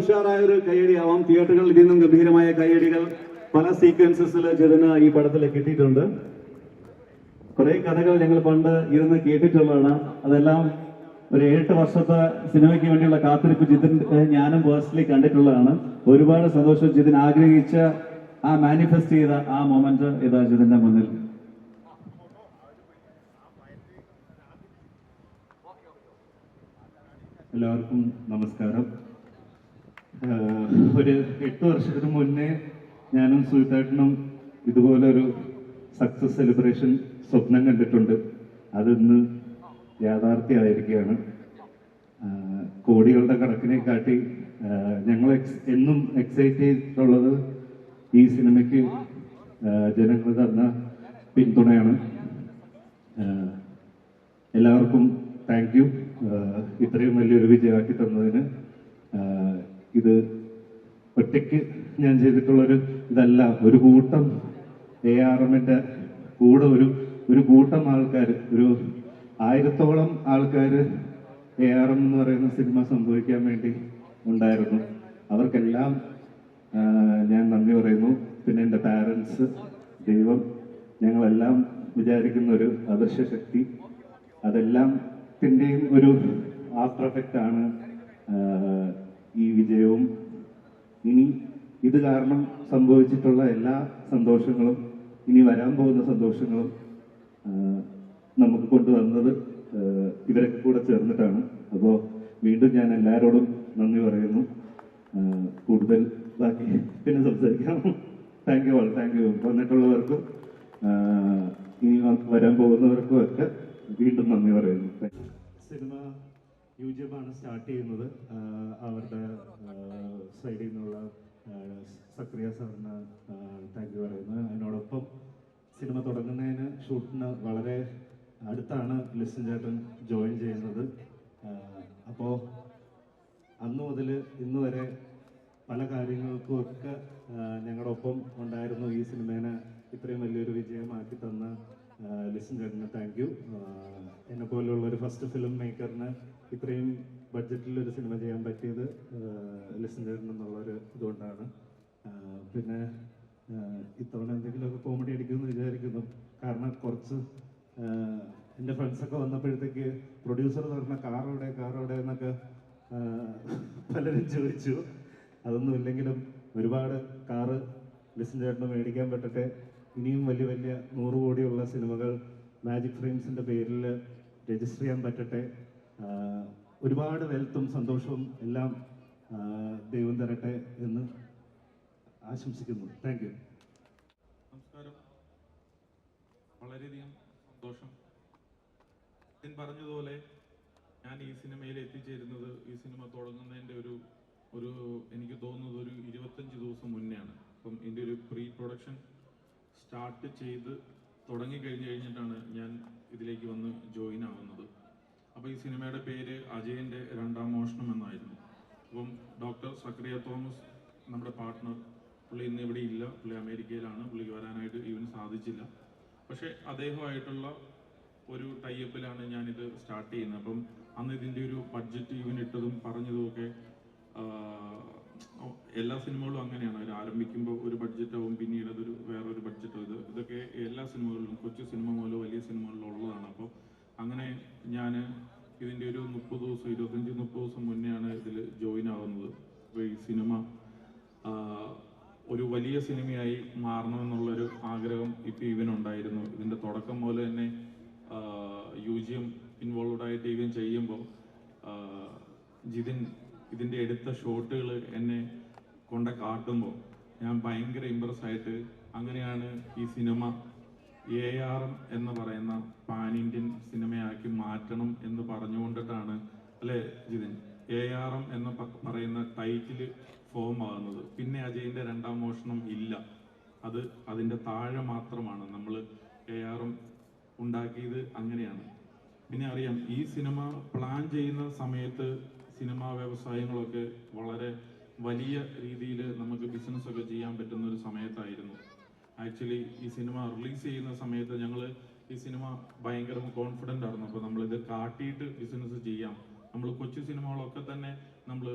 ഉഷാറായ ഒരു കയ്യടിയാവാം. തിയേറ്ററുകളിൽ നിന്നും ഗംഭീരമായ കയ്യടികൾ പല സീക്വൻസസിൽ ജിതിന് ഈ പടത്തിൽ കിട്ടിയിട്ടുണ്ട്. കുറെ കഥകൾ ഞങ്ങൾ പണ്ട് ഇരുന്ന് കേട്ടിട്ടുള്ളതാണ്. അതെല്ലാം ഒരു 7 വർഷത്തെ സിനിമയ്ക്ക് വേണ്ടിയുള്ള കാത്തിരിപ്പ് ജിതിൻ ഞാനും പേഴ്സണലി കണ്ടിട്ടുള്ളതാണ്. ഒരുപാട് സന്തോഷം. ജിതിൻ ആഗ്രഹിച്ച ആ മാനിഫെസ്റ്റ് ചെയ്ത ആ മൊമെന്റ് ഇതാ ജിതിന്റെ മുന്നിൽ. എല്ലാവർക്കും നമസ്കാരം. ഒരു 8 വർഷത്തിന് മുന്നേ ഞാനും സുഹിതേട്ടനും ഇതുപോലൊരു സക്സസ് സെലിബ്രേഷൻ സ്വപ്നം കണ്ടിട്ടുണ്ട്. അതിന്ന് യാഥാർത്ഥ്യമായിരിക്കുകയാണ്. കോടികളുടെ കണക്കിനെ കാട്ടി ഞങ്ങൾ എന്നും എക്സൈറ്റ് ചെയ്തിട്ടുള്ളത് ഈ സിനിമയ്ക്ക് ജനങ്ങൾ തന്ന പിന്തുണയാണ്. എല്ലാവർക്കും താങ്ക് യു. ഇത്രയും വലിയൊരു വിജയമാക്കി തന്നതിന്. ഇത് ഒറ്റയ്ക്ക് ഞാൻ ചെയ്തിട്ടുള്ളൊരു ഇതല്ല. ഒരു കൂട്ടം ARMന്റെ കൂടെ ഒരു കൂട്ടം ആൾക്കാർ, ഒരു 1000-ഓളം ആൾക്കാർ ARM എന്ന് പറയുന്ന സിനിമ സംഭവിക്കാൻ വേണ്ടി ഉണ്ടായിരുന്നു. അവർക്കെല്ലാം ഞാൻ നന്ദി പറയുന്നു. പിന്നെ എൻ്റെ പാരൻസ്, ദൈവം, ഞങ്ങളെല്ലാം വിചാരിക്കുന്ന ഒരു അദൃശ്യ ശക്തി, അതെല്ലാത്തിൻ്റെയും ഒരു ആഫ്റ്റർ എഫക്റ്റ് ആണ് ഈ വിജയവും. ഇനി ഇത് കാരണം സംഭവിച്ചിട്ടുള്ള എല്ലാ സന്തോഷങ്ങളും, ഇനി വരാൻ പോകുന്ന സന്തോഷങ്ങളും നമുക്ക് കൊണ്ടുവന്നത് ഇവരൊക്കെ കൂടെ ചേർന്നിട്ടാണ്. അപ്പോൾ വീണ്ടും ഞാൻ എല്ലാവരോടും നന്ദി പറയുന്നു. കൂടുതൽ ബാക്കി പിന്നെ സംസാരിക്കാം. Thank you all. Thank you. വന്നിട്ടുള്ളവർക്കും ഇനി വരാൻ പോകുന്നവർക്കും ഒക്കെ വീണ്ടും നന്ദി പറയുന്നു. സിനിമ യൂട്യൂബാണ് സ്റ്റാർട്ട് ചെയ്യുന്നത്. അവരുടെ സൈഡിൽ നിന്നുള്ള സക്രിയ സാറിന് താങ്ക് യു പറയുന്നത്. അതിനോടൊപ്പം സിനിമ തുടങ്ങുന്നതിന് ഷൂട്ടിന് വളരെ അടുത്താണ് ലിസൺ ചേട്ടൻ ജോയിൻ ചെയ്യുന്നത്. അപ്പോൾ അന്ന് മുതൽ ഇന്ന് വരെ പല കാര്യങ്ങൾക്കും ഒക്കെ ഞങ്ങളുടെ ഒപ്പം ഉണ്ടായിരുന്നു. ഈ സിനിമേനെ ഇത്രയും വലിയൊരു വിജയമാക്കി തന്ന ലിസൺ ചേട്ടന് താങ്ക് യു. എന്നെ പോലെയുള്ള ഒരു ഫസ്റ്റ് ഫിലിം മേക്കറിന് ഇത്രയും ബഡ്ജറ്റിലൊരു സിനിമ ചെയ്യാൻ പറ്റിയത് ലിസൺ ചേട്ടൻ എന്നുള്ളൊരു ഇതുകൊണ്ടാണ്. പിന്നെ ഇത്തവണ എന്തെങ്കിലുമൊക്കെ കോമഡി അടിക്കുമെന്ന് വിചാരിക്കുന്നു. കാരണം കുറച്ച് എൻ്റെ ഫ്രണ്ട്സൊക്കെ വന്നപ്പോഴത്തേക്ക് പ്രൊഡ്യൂസർ പറഞ്ഞ കാറോടെ എന്നൊക്കെ പലരും ചോദിച്ചു. അതൊന്നും ഇല്ലെങ്കിലും ഒരുപാട് കാറ് ലിസൺ ചേട്ടന് മേടിക്കാൻ പറ്റട്ടെ. ഇനിയും വലിയ വലിയ 100 കോടിയുള്ള സിനിമകൾ മാജിക് ഫ്രെയിംസിൻ്റെ പേരിൽ രജിസ്റ്റർ ചെയ്യാൻ പറ്റട്ടെ. ഒരുപാട് വെൽത്തും സന്തോഷവും എല്ലാം ദൈവം തരട്ടെ എന്ന് ആശംസിക്കുന്നു. Thank you. നമസ്കാരം. വളരെയധികം സന്തോഷം. ഞാൻ പറഞ്ഞതുപോലെ ഞാൻ ഈ സിനിമയിൽ എത്തിച്ചേരുന്നത് ഈ സിനിമ തുടങ്ങുന്നതിൻ്റെ ഒരു എനിക്ക് തോന്നുന്നത് ഒരു 25 ദിവസം മുന്നെയാണ്. അപ്പം ഇതിൻ്റെ ഒരു പ്രീ പ്രൊഡക്ഷൻ സ്റ്റാർട്ട് ചെയ്ത് തുടങ്ങിക്കഴിഞ്ഞിട്ടാണ് ഞാൻ ഇതിലേക്ക് വന്ന് ജോയിൻ ആവുന്നത്. അപ്പോൾ ഈ സിനിമയുടെ പേര് അജയൻ്റെ രണ്ടാം മോഷണം എന്നായിരുന്നു. അപ്പം ഡോക്ടർ സക്രിയ തോമസ്, നമ്മുടെ പാർട്ട്ണർ, പുള്ളി ഇന്ന് ഇവിടെ ഇല്ല. പുള്ളി അമേരിക്കയിലാണ്. പുള്ളിക്ക് വരാനായിട്ട് ഇവന് സാധിച്ചില്ല. പക്ഷേ അദ്ദേഹമായിട്ടുള്ള ഒരു ടൈപ്പിലാണ് ഞാനിത് സ്റ്റാർട്ട് ചെയ്യുന്നത്. അപ്പം അന്ന് ഇതിൻ്റെ ഒരു ബഡ്ജറ്റ് ഇവനിട്ടതും പറഞ്ഞതുമൊക്കെ എല്ലാ സിനിമകളും അങ്ങനെയാണ്. അവർ ആരംഭിക്കുമ്പോൾ ഒരു ബഡ്ജറ്റാവും, പിന്നീട് അതൊരു വേറൊരു ബഡ്ജറ്റാവും. ഇതൊക്കെ എല്ലാ സിനിമകളിലും, കൊച്ചു സിനിമ മുതലോ വലിയ സിനിമകളിലും ഉള്ളതാണ്. അപ്പോൾ അങ്ങനെ ഞാൻ ഇതിൻ്റെ ഒരു 25-30 ദിവസം മുന്നെയാണ് ഇതിൽ ജോയിൻ ആവുന്നത്. അപ്പോൾ ഈ സിനിമ ഒരു വലിയ സിനിമയായി മാറണമെന്നുള്ളൊരു ആഗ്രഹം ഇപ്പോൾ ഇവനുണ്ടായിരുന്നു. ഇതിൻ്റെ തുടക്കം മുതൽ തന്നെ UGM ഇൻവോൾവ്ഡ് ആയിട്ട് ഇവൻ ചെയ്യുമ്പോൾ ജിതിൻ ഇതിൻ്റെ എടുത്ത ഷോട്ടുകൾ എന്നെ കൊണ്ട് കാട്ടുമ്പോൾ ഞാൻ ഭയങ്കര ഇമ്പ്രസ് ആയിട്ട്, അങ്ങനെയാണ് ഈ സിനിമ ARM എന്ന് പറയുന്ന പാൻ ഇന്ത്യൻ സിനിമയാക്കി മാറ്റണം എന്ന് പറഞ്ഞുകൊണ്ടിട്ടാണ് അല്ലേ ജിതിൻ ARM എന്ന് പറയുന്ന ടൈറ്റിൽ ഫോം ആകുന്നത്. പിന്നെ അജയൻ്റെ രണ്ടാം മോഷണം ഇല്ല, അത് അതിൻ്റെ താഴെ മാത്രമാണ്. നമ്മൾ ARM ഉണ്ടാക്കിയത് അങ്ങനെയാണ്. പിന്നെ അറിയാം, ഈ സിനിമ പ്ലാൻ ചെയ്യുന്ന സമയത്ത് സിനിമാ വ്യവസായങ്ങളൊക്കെ വളരെ വലിയ രീതിയിൽ നമുക്ക് ബിസിനസ്സൊക്കെ ചെയ്യാൻ പറ്റുന്ന ഒരു സമയത്തായിരുന്നു. ആക്ച്വലി ഈ സിനിമ റിലീസ് ചെയ്യുന്ന സമയത്ത് ഞങ്ങൾ ഈ സിനിമ ഭയങ്കര കോൺഫിഡൻ്റ് ആയിരുന്നു. അപ്പോൾ നമ്മളിത് കാട്ടിയിട്ട് ബിസിനസ് ചെയ്യാം, നമ്മൾ കൊച്ചു സിനിമകളൊക്കെ തന്നെ നമ്മൾ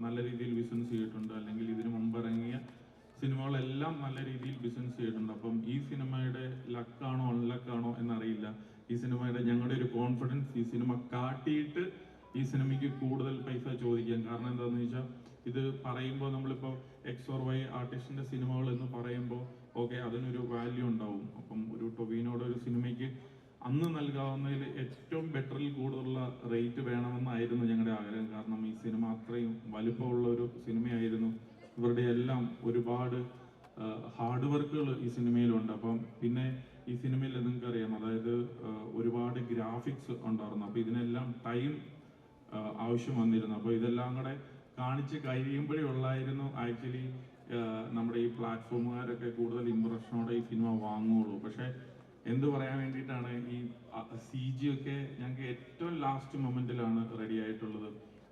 നല്ല രീതിയിൽ ബിസിനസ് ചെയ്തിട്ടുണ്ട്, അല്ലെങ്കിൽ ഇതിനു മുമ്പ് ഇറങ്ങിയ സിനിമകളെല്ലാം നല്ല രീതിയിൽ ബിസിനസ് ചെയ്തിട്ടുണ്ട്. അപ്പം ഈ സിനിമയുടെ ലക്കാണോ അൺലക്കാണോ എന്നറിയില്ല. ഈ സിനിമയുടെ ഞങ്ങളുടെ ഒരു കോൺഫിഡൻസ്, ഈ സിനിമ കാട്ടിയിട്ട് ഈ സിനിമയ്ക്ക് കൂടുതൽ പൈസ ചോദിക്കാം. കാരണം എന്താണെന്ന് വെച്ചാൽ ഇത് പറയുമ്പോൾ നമ്മളിപ്പോൾ എക്സ് ഓർ വൈ ആർട്ടിസ്റ്റിന്റെ സിനിമകൾ എന്ന് പറയുമ്പോൾ ഓക്കെ അതിനൊരു വാല്യൂ ഉണ്ടാവും. അപ്പം ഒരു ടൊവിനോയുടെ ഒരു സിനിമയ്ക്ക് അന്ന് നൽകാവുന്നതിൽ ഏറ്റവും ബെറ്ററിൽ കൂടുതലുള്ള റേറ്റ് വേണമെന്നായിരുന്നു ഞങ്ങളുടെ ആഗ്രഹം. കാരണം ഈ സിനിമ അത്രയും വലുപ്പമുള്ള ഒരു സിനിമയായിരുന്നു. ഇവരുടെ എല്ലാം ഒരുപാട് ഹാർഡ് വർക്കുകൾ ഈ സിനിമയിലുണ്ട്. അപ്പം പിന്നെ ഈ സിനിമയിൽ നിങ്ങൾക്കറിയാം, അതായത് ഒരുപാട് ഗ്രാഫിക്സ് ഉണ്ടായിരുന്നു. അപ്പോൾ ഇതിനെല്ലാം ടൈം ആവശ്യം വന്നിരുന്നു. അപ്പോൾ ഇതെല്ലാം കൂടെ കാണിച്ച് കഴിയുമ്പോഴേ ഉള്ളായിരുന്നു ആക്ച്വലി നമ്മുടെ ഈ പ്ലാറ്റ്ഫോമുകാരൊക്കെ കൂടുതൽ ഇംപ്രഷനോടെ ഈ സിനിമ വാങ്ങുകയുള്ളൂ. പക്ഷേ എന്ത് പറയാൻ വേണ്ടിയിട്ടാണ്, ഈ CG ഒക്കെ ഞങ്ങൾക്ക് ഏറ്റവും ലാസ്റ്റ് മൊമെന്റിലാണ് റെഡി ആയിട്ടുള്ളത്.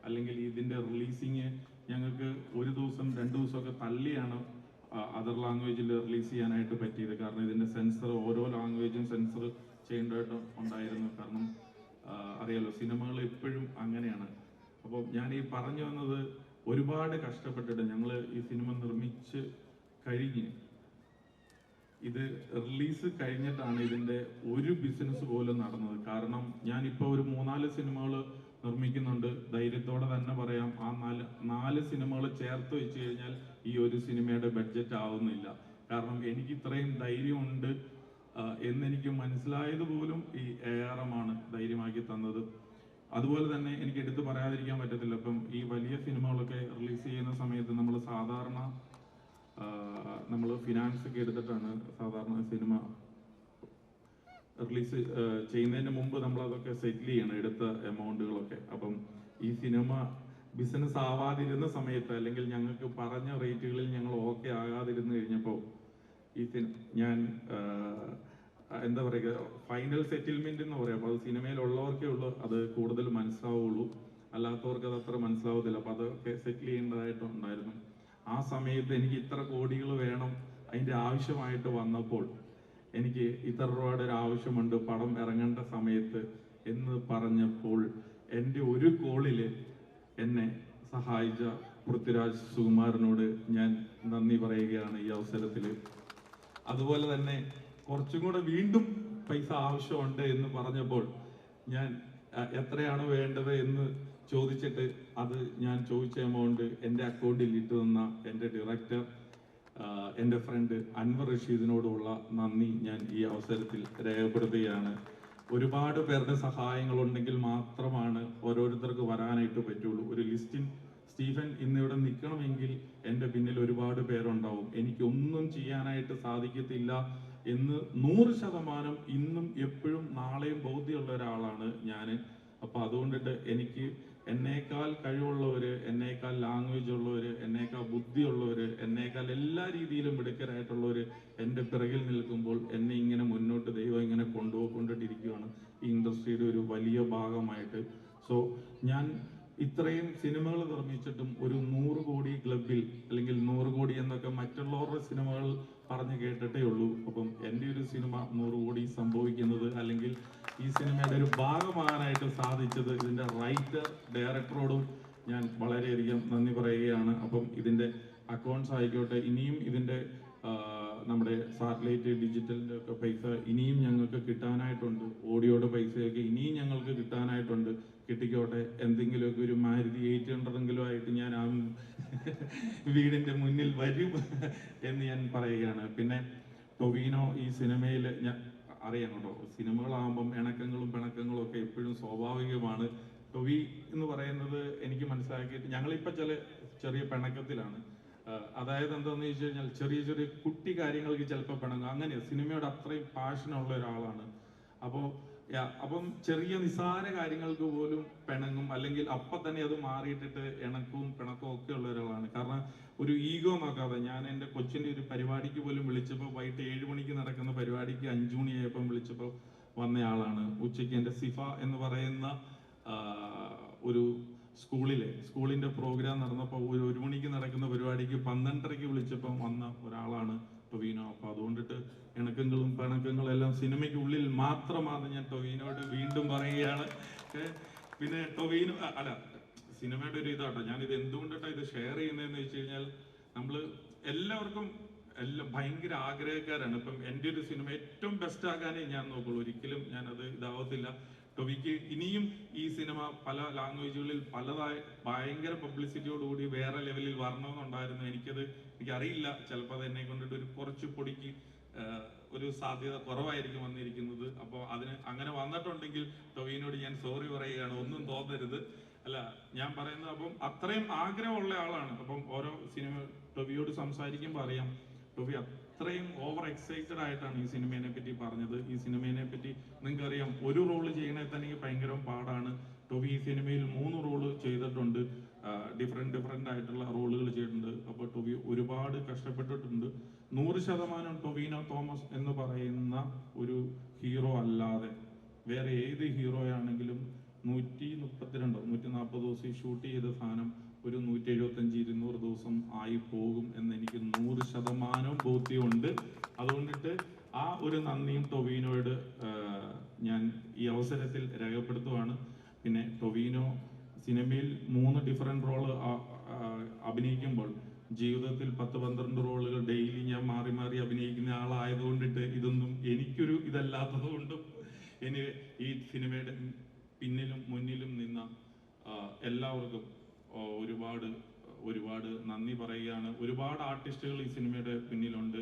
അല്ലെങ്കിൽ ഇതിന്റെ റിലീസിങ് ഞങ്ങൾക്ക് ഒരു ദിവസം 2 ദിവസമൊക്കെ തള്ളിയാണ് അതർ ലാംഗ്വേജിൽ റിലീസ് ചെയ്യാനായിട്ട് പറ്റിയത്. കാരണം ഇതിന്റെ സെൻസർ ഓരോ ലാംഗ്വേജും സെൻസർ ചെയ്യേണ്ടതായിട്ട് ഉണ്ടായിരുന്നു. കാരണം അറിയാലോ സിനിമകൾ എപ്പോഴും അങ്ങനെയാണ്. അപ്പോൾ ഞാൻ ഈ പറഞ്ഞു വന്നത്, ഒരുപാട് കഷ്ടപ്പെട്ടിട്ട് ഞങ്ങൾ ഈ സിനിമ നിർമ്മിച്ച് കഴിഞ്ഞ് ഇത് റിലീസ് കഴിഞ്ഞിട്ടാണ് ഇതിന്റെ ഒരു ബിസിനസ് പോലും നടന്നത്. കാരണം ഞാനിപ്പോൾ ഒരു 3-4 സിനിമകൾ നിർമ്മിക്കുന്നുണ്ട്. ധൈര്യത്തോടെ തന്നെ പറയാം, ആ 4 സിനിമകൾ ചേർത്ത് വെച്ച് കഴിഞ്ഞാൽ ഈ ഒരു സിനിമയുടെ ബഡ്ജറ്റ് ആവുന്നില്ല. കാരണം എനിക്ക് ഇത്രയും ധൈര്യമുണ്ട് എന്നെനിക്ക് മനസ്സിലായത് പോലും ഈ ARM ആണ് ധൈര്യമാക്കി തന്നത്. അതുപോലെ തന്നെ എനിക്ക് എടുത്ത് പറയാതിരിക്കാൻ പറ്റത്തില്ല. ഇപ്പം ഈ വലിയ സിനിമകളൊക്കെ റിലീസ് ചെയ്യുന്ന സമയത്ത് നമ്മൾ ഫിനാൻസ് ഒക്കെ എടുത്തിട്ടാണ് സാധാരണ സിനിമ റിലീസ് ചെയ്യുന്നതിന് മുമ്പ് നമ്മൾ അതൊക്കെ സെറ്റിൽ ചെയ്യണം, എടുത്ത എമൗണ്ടുകളൊക്കെ. അപ്പം ഈ സിനിമ ബിസിനസ് ആവാതിരുന്ന സമയത്ത്, അല്ലെങ്കിൽ ഞങ്ങൾക്ക് പറഞ്ഞ റേറ്റുകളിൽ ഞങ്ങൾ ഓക്കെ ആകാതിരുന്ന് കഴിഞ്ഞപ്പോൾ ഈ ഞാൻ എന്താ പറയുക, ഫൈനൽ സെറ്റിൽമെന്റ് എന്ന് പറയാം. അപ്പോൾ അത് സിനിമയിലുള്ളവർക്കേ ഉള്ളൂ അത് കൂടുതൽ മനസ്സിലാവുള്ളൂ, അല്ലാത്തവർക്ക് അത് അത്ര മനസ്സിലാവത്തില്ല. അപ്പൊ അതൊക്കെ സെറ്റിൽ ചെയ്യേണ്ടതായിട്ടുണ്ടായിരുന്നു. ആ സമയത്ത് എനിക്ക് ഇത്ര കോടികൾ വേണം, അതിന്റെ ആവശ്യമായിട്ട് വന്നപ്പോൾ എനിക്ക് ഇത്ര രൂപയുടെ ഒരു ആവശ്യമുണ്ട് പടം ഇറങ്ങേണ്ട സമയത്ത് എന്ന് പറഞ്ഞപ്പോൾ എൻ്റെ ഒരു കോളില് എന്നെ സഹായിച്ച പൃഥ്വിരാജ് സുകുമാരനോട് ഞാൻ നന്ദി പറയുകയാണ് ഈ അവസരത്തിൽ. അതുപോലെ തന്നെ കുറച്ചും കൂടെ വീണ്ടും പൈസ ആവശ്യമുണ്ട് എന്ന് പറഞ്ഞപ്പോൾ ഞാൻ എത്രയാണ് വേണ്ടത് എന്ന് ചോദിച്ചിട്ട് അത് ഞാൻ ചോദിച്ച എമൗണ്ട് എൻ്റെ അക്കൗണ്ടിൽ ഇട്ടു തന്ന എൻ്റെ ഡയറക്ടർ, എൻ്റെ ഫ്രണ്ട് അൻവർ റഷീദിനോടുള്ള നന്ദി ഞാൻ ഈ അവസരത്തിൽ രേഖപ്പെടുത്തുകയാണ്. ഒരുപാട് പേരുടെ സഹായങ്ങൾ ഉണ്ടെങ്കിൽ മാത്രമാണ് ഓരോരുത്തർക്ക് വരാനായിട്ട് പറ്റുള്ളൂ. ഒരു ലിസ്റ്റിൻ സ്റ്റീഫൻ ഇന്നിവിടെ നിൽക്കണമെങ്കിൽ എൻ്റെ പിന്നിൽ ഒരുപാട് പേരുണ്ടാവും. എനിക്കൊന്നും ചെയ്യാനായിട്ട് സാധിക്കത്തില്ല എന്ന് 100% ഇന്നും എപ്പോഴും നാളെയും ബോധ്യമുള്ള ഒരാളാണ് ഞാൻ. അപ്പൊ അതുകൊണ്ടിട്ട് എനിക്ക് എന്നേക്കാൾ കഴിവുള്ളവര്, എന്നേക്കാൾ ലാംഗ്വേജ് ഉള്ളവര്, എന്നേക്കാൾ ബുദ്ധിയുള്ളവര്, എന്നേക്കാൾ എല്ലാ രീതിയിലും മിടുക്കരായിട്ടുള്ളവര് എൻ്റെ പിറകിൽ നിൽക്കുമ്പോൾ എന്നെ ഇങ്ങനെ മുന്നോട്ട് ദൈവം ഇങ്ങനെ കൊണ്ടുപോയിക്കൊണ്ടിരിക്കുകയാണ് ഈ ഇൻഡസ്ട്രിയുടെ ഒരു വലിയ ഭാഗമായിട്ട്. സോ ഞാൻ ഇത്രയും സിനിമകൾ നിർമ്മിച്ചിട്ടും ഒരു 100 കോടി ക്ലബിൽ, അല്ലെങ്കിൽ 100 കോടി എന്നൊക്കെ മറ്റുള്ളവരുടെ സിനിമകൾ പറഞ്ഞു കേട്ടിട്ടേ ഉള്ളൂ. അപ്പം എൻ്റെ ഒരു സിനിമ 100 കോടി സംഭവിക്കുന്നത്, അല്ലെങ്കിൽ ഈ സിനിമയുടെ ഒരു ഭാഗമാകാനായിട്ട് സാധിച്ചത് ഇതിന്റെ റൈറ്റർ ഡയറക്ടറോടും ഞാൻ വളരെയധികം നന്ദി പറയുകയാണ്. അപ്പം ഇതിന്റെ അക്കൗണ്ട്സ് ആയിക്കോട്ടെ, ഇനിയും ഇതിന്റെ നമ്മുടെ സാറ്റലൈറ്റ് ഡിജിറ്റലിന്റെ ഒക്കെ പൈസ ഇനിയും ഞങ്ങൾക്ക് കിട്ടാനായിട്ടുണ്ട്, ഓഡിയോയുടെ പൈസയൊക്കെ ഇനിയും ഞങ്ങൾക്ക് കിട്ടാനായിട്ടുണ്ട്. കിട്ടിക്കോട്ടെ, എന്തെങ്കിലുമൊക്കെ ഒരു മാരുതി 800 ആയിട്ട് ഞാൻ ആ വീടിന്റെ മുന്നിൽ വരും എന്ന് ഞാൻ പറയുകയാണ്. പിന്നെ ടൊവിനോ ഈ സിനിമയിൽ ഞാൻ അറിയാം കേട്ടോ, സിനിമകളാകുമ്പം ഇണക്കങ്ങളും പിണക്കങ്ങളും ഒക്കെ എപ്പോഴും സ്വാഭാവികമാണ്. ടൊവി എന്ന് പറയുന്നത് എനിക്ക് മനസ്സിലാക്കിയിട്ട് ഞങ്ങളിപ്പോൾ ചെറിയ പിണക്കത്തിലാണ്. അതായത് എന്താണെന്ന് വെച്ച് കഴിഞ്ഞാൽ ചെറിയ ചെറിയ കുട്ടി കാര്യങ്ങൾക്ക് ചിലപ്പോൾ പിണങ്ങും. അങ്ങനെ സിനിമയോട് അത്രയും പാഷനുള്ള ഒരാളാണ്. അപ്പം ചെറിയ നിസ്സാര കാര്യങ്ങൾക്ക് പോലും പിണങ്ങും, അല്ലെങ്കിൽ അപ്പം തന്നെ അത് മാറിയിട്ടിട്ട് ഇണക്കവും പിണക്കവും ഒക്കെ ഉള്ള ഒരാളാണ്. കാരണം ഒരു ഈഗോ നോക്കാതെ ഞാൻ എൻ്റെ കൊച്ചിൻ്റെ ഒരു പരിപാടിക്ക് പോലും വിളിച്ചപ്പോൾ, വൈകിട്ട് 7 മണിക്ക് നടക്കുന്ന പരിപാടിക്ക് 5 മണിയായപ്പം വിളിച്ചപ്പോൾ വന്നയാളാണ്. ഉച്ചയ്ക്ക് എൻ്റെ സിഫ എന്ന് പറയുന്ന ഒരു സ്കൂളിന്റെ പ്രോഗ്രാം നടന്നപ്പോൾ ഒരു 1 മണിക്ക് നടക്കുന്ന പരിപാടിക്ക് 12:30 വിളിച്ചപ്പം വന്ന ഒരാളാണ് ടൊവിനോ. അപ്പൊ അതുകൊണ്ടിട്ട് ഇണക്കങ്ങളും പിണക്കങ്ങളും എല്ലാം സിനിമയ്ക്കുള്ളിൽ മാത്രമാണ് ഞാൻ ടൊവിനോട് വീണ്ടും പറയുകയാണ്. പിന്നെ ടൊവിനോ സിനിമയുടെ ഒരു ഇതാട്ടോ. ഞാനിത് എന്തുകൊണ്ടിട്ടാണ് ഇത് ഷെയർ ചെയ്യുന്നതെന്ന് വെച്ച് കഴിഞ്ഞാൽ നമ്മൾ എല്ലാവർക്കും എല്ലാം ഭയങ്കര ആഗ്രഹക്കാരാണ്. ഇപ്പം എൻ്റെ ഒരു സിനിമ ഏറ്റവും ബെസ്റ്റ് ആകാനേ ഞാൻ നോക്കുള്ളൂ, ഒരിക്കലും ഞാനത് ഇതാവത്തില്ല. ടൊവിക്ക് ഇനിയും ഈ സിനിമ പല ലാംഗ്വേജുകളിൽ പലതായി ഭയങ്കര പബ്ലിസിറ്റിയോടുകൂടി വേറെ ലെവലിൽ വരണമെന്നുണ്ടായിരുന്നു. എനിക്കറിയില്ല, ചിലപ്പോൾ അത് എന്നെ കൊണ്ടിട്ട് ഒരു കുറച്ച് പൊടിക്ക് ഒരു സാധ്യത കുറവായിരിക്കും വന്നിരിക്കുന്നത്. അപ്പോൾ അതിന് അങ്ങനെ വന്നിട്ടുണ്ടെങ്കിൽ ടൊവിനോട് ഞാൻ സോറി പറയുകയാണ്, ഒന്നും തോന്നരുത്. അല്ല, ഞാൻ പറയുന്നത് അപ്പം അത്രയും ആഗ്രഹമുള്ള ആളാണ്. അപ്പം ഓരോ സിനിമ ടൊവിയോട് സംസാരിക്കുമ്പോൾ അറിയാം, ടൊവി അത്രയും ഓവർ എക്സൈറ്റഡ് ആയിട്ടാണ് ഈ സിനിമയെ പറ്റി പറഞ്ഞത്. ഈ സിനിമയെ പറ്റി നിങ്ങൾക്കറിയാം, ഒരു റോള് ചെയ്യണേ തന്നെ ഭയങ്കര പാടാണ്. ടൊവി ഈ സിനിമയിൽ 3 റോള് ചെയ്തിട്ടുണ്ട്, ഡിഫറെന്റ് ആയിട്ടുള്ള റോളുകൾ ചെയ്തിട്ടുണ്ട്. അപ്പോൾ ടൊവി ഒരുപാട് കഷ്ടപ്പെട്ടിട്ടുണ്ട്. 100% ടൊവിനോ തോമസ് എന്ന് പറയുന്ന ഒരു ഹീറോ അല്ലാതെ വേറെ ഏത് ഹീറോയാണെങ്കിലും 140 ദിവസം ഷൂട്ട് ചെയ്ത സാധനം ഒരു 175-200 ദിവസം ആയി പോകും എന്ന് എനിക്ക് 100% ബോധ്യമുണ്ട്. അതുകൊണ്ടിട്ട് ആ ഒരു നന്ദിയും ടൊവിനോയോട് ഞാൻ ഈ അവസരത്തിൽ രേഖപ്പെടുത്തുവാണ്. പിന്നെ ടൊവിനോ സിനിമയിൽ 3 ഡിഫറെന്റ് റോള് അഭിനയിക്കുമ്പോൾ ജീവിതത്തിൽ 10-12 റോളുകൾ ഡെയിലി ഞാൻ മാറി മാറി അഭിനയിക്കുന്ന ആളായതുകൊണ്ടിട്ട് ഇതൊന്നും എനിക്കൊരു ഇതല്ലാത്തത് കൊണ്ടും ഈ സിനിമയുടെ പിന്നിലും മുന്നിലും നിന്ന എല്ലാവർക്കും ഒരുപാട് നന്ദി പറയുകയാണ്. ഒരുപാട് ആർട്ടിസ്റ്റുകൾ ഈ സിനിമയുടെ പിന്നിലുണ്ട്.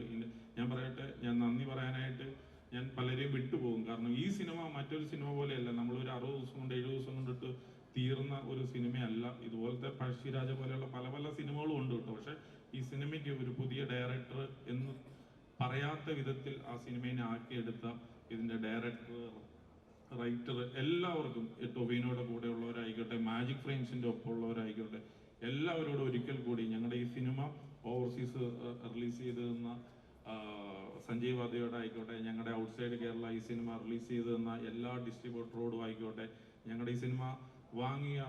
ഞാൻ പറയട്ടെ, ഞാൻ നന്ദി പറയാനായിട്ട് ഞാൻ പലരെയും വിട്ടുപോകും. കാരണം ഈ സിനിമ മറ്റൊരു സിനിമ പോലെയല്ല. നമ്മളൊരു 60 ദിവസം കൊണ്ട് 70 ദിവസം കൊണ്ടിട്ട് തീർന്ന ഒരു സിനിമയല്ല. ഇതുപോലത്തെ പഴശ്ശിരാജ പോലെയുള്ള പല പല സിനിമകളും ഉണ്ട് കേട്ടോ. പക്ഷെ ഈ സിനിമയ്ക്ക് ഒരു പുതിയ ഡയറക്ടർ എന്ന് പറയാത്ത വിധത്തിൽ ആ സിനിമയെ ആക്കിയെടുത്ത ഇതിന്റെ ഡയറക്ടർ, റൈറ്റർ, എല്ലാവർക്കും, ടൊവിനോയുടെ കൂടെ ഉള്ളവരായിക്കോട്ടെ, മാജിക് ഫ്രെയിംസിന്റെ ഒപ്പം ഉള്ളവരായിക്കോട്ടെ, എല്ലാവരോടും ഒരിക്കൽ കൂടി ഞങ്ങളുടെ ഈ സിനിമ ഓവർസീസ് റിലീസ് ചെയ്ത് തന്ന സഞ്ജയ് വാദ്യയോട് ആയിക്കോട്ടെ, ഞങ്ങളുടെ ഔട്ട്സൈഡ് കേരള ഈ സിനിമ റിലീസ് ചെയ്ത് തന്ന എല്ലാ ഡിസ്ട്രിബ്യൂട്ടറോടും ആയിക്കോട്ടെ, ഞങ്ങളുടെ ഈ സിനിമ വാങ്ങിയ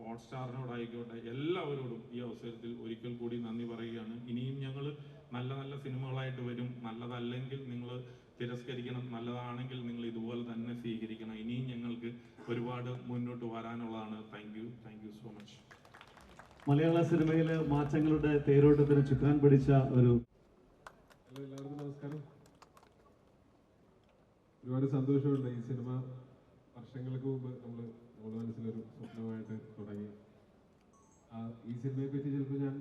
ഹോട്ട്സ്റ്റാറിനോടായിക്കോട്ടെ, എല്ലാവരോടും ഈ അവസരത്തിൽ ഒരിക്കൽ കൂടി നന്ദി പറയുകയാണ്. ഇനിയും ഞങ്ങൾ നല്ല നല്ല സിനിമകളായിട്ട് വരും. നല്ലതല്ലെങ്കിൽ നിങ്ങൾ തിരസ്കരിക്കണം, നല്ലതാണെങ്കിൽ നിങ്ങൾ ഇതുപോലെ തന്നെ സ്വീകരിക്കണം. ഇനിയും ഞങ്ങൾക്ക് ഒരുപാട് മുന്നോട്ട് വരാനുള്ളതാണ്. Thank you so much. Malayala സിനിമയിലെ മാറ്റങ്ങളുടെ തേരോട്ടത്തിന് ചുക്കാൻ പിടിച്ച ഒരു എല്ലാവർക്കും നമസ്കാരം. ഒരുപാട് സന്തോഷമുണ്ട്. ഈ സിനിമ വർഷങ്ങൾക്ക് മുമ്പ് നമ്മുടെ മനസ്സിലൊരു സ്വപ്നമായിട്ട് തുടങ്ങി. ഈ സിനിമയെ പറ്റി ചിലപ്പോൾ ഞാൻ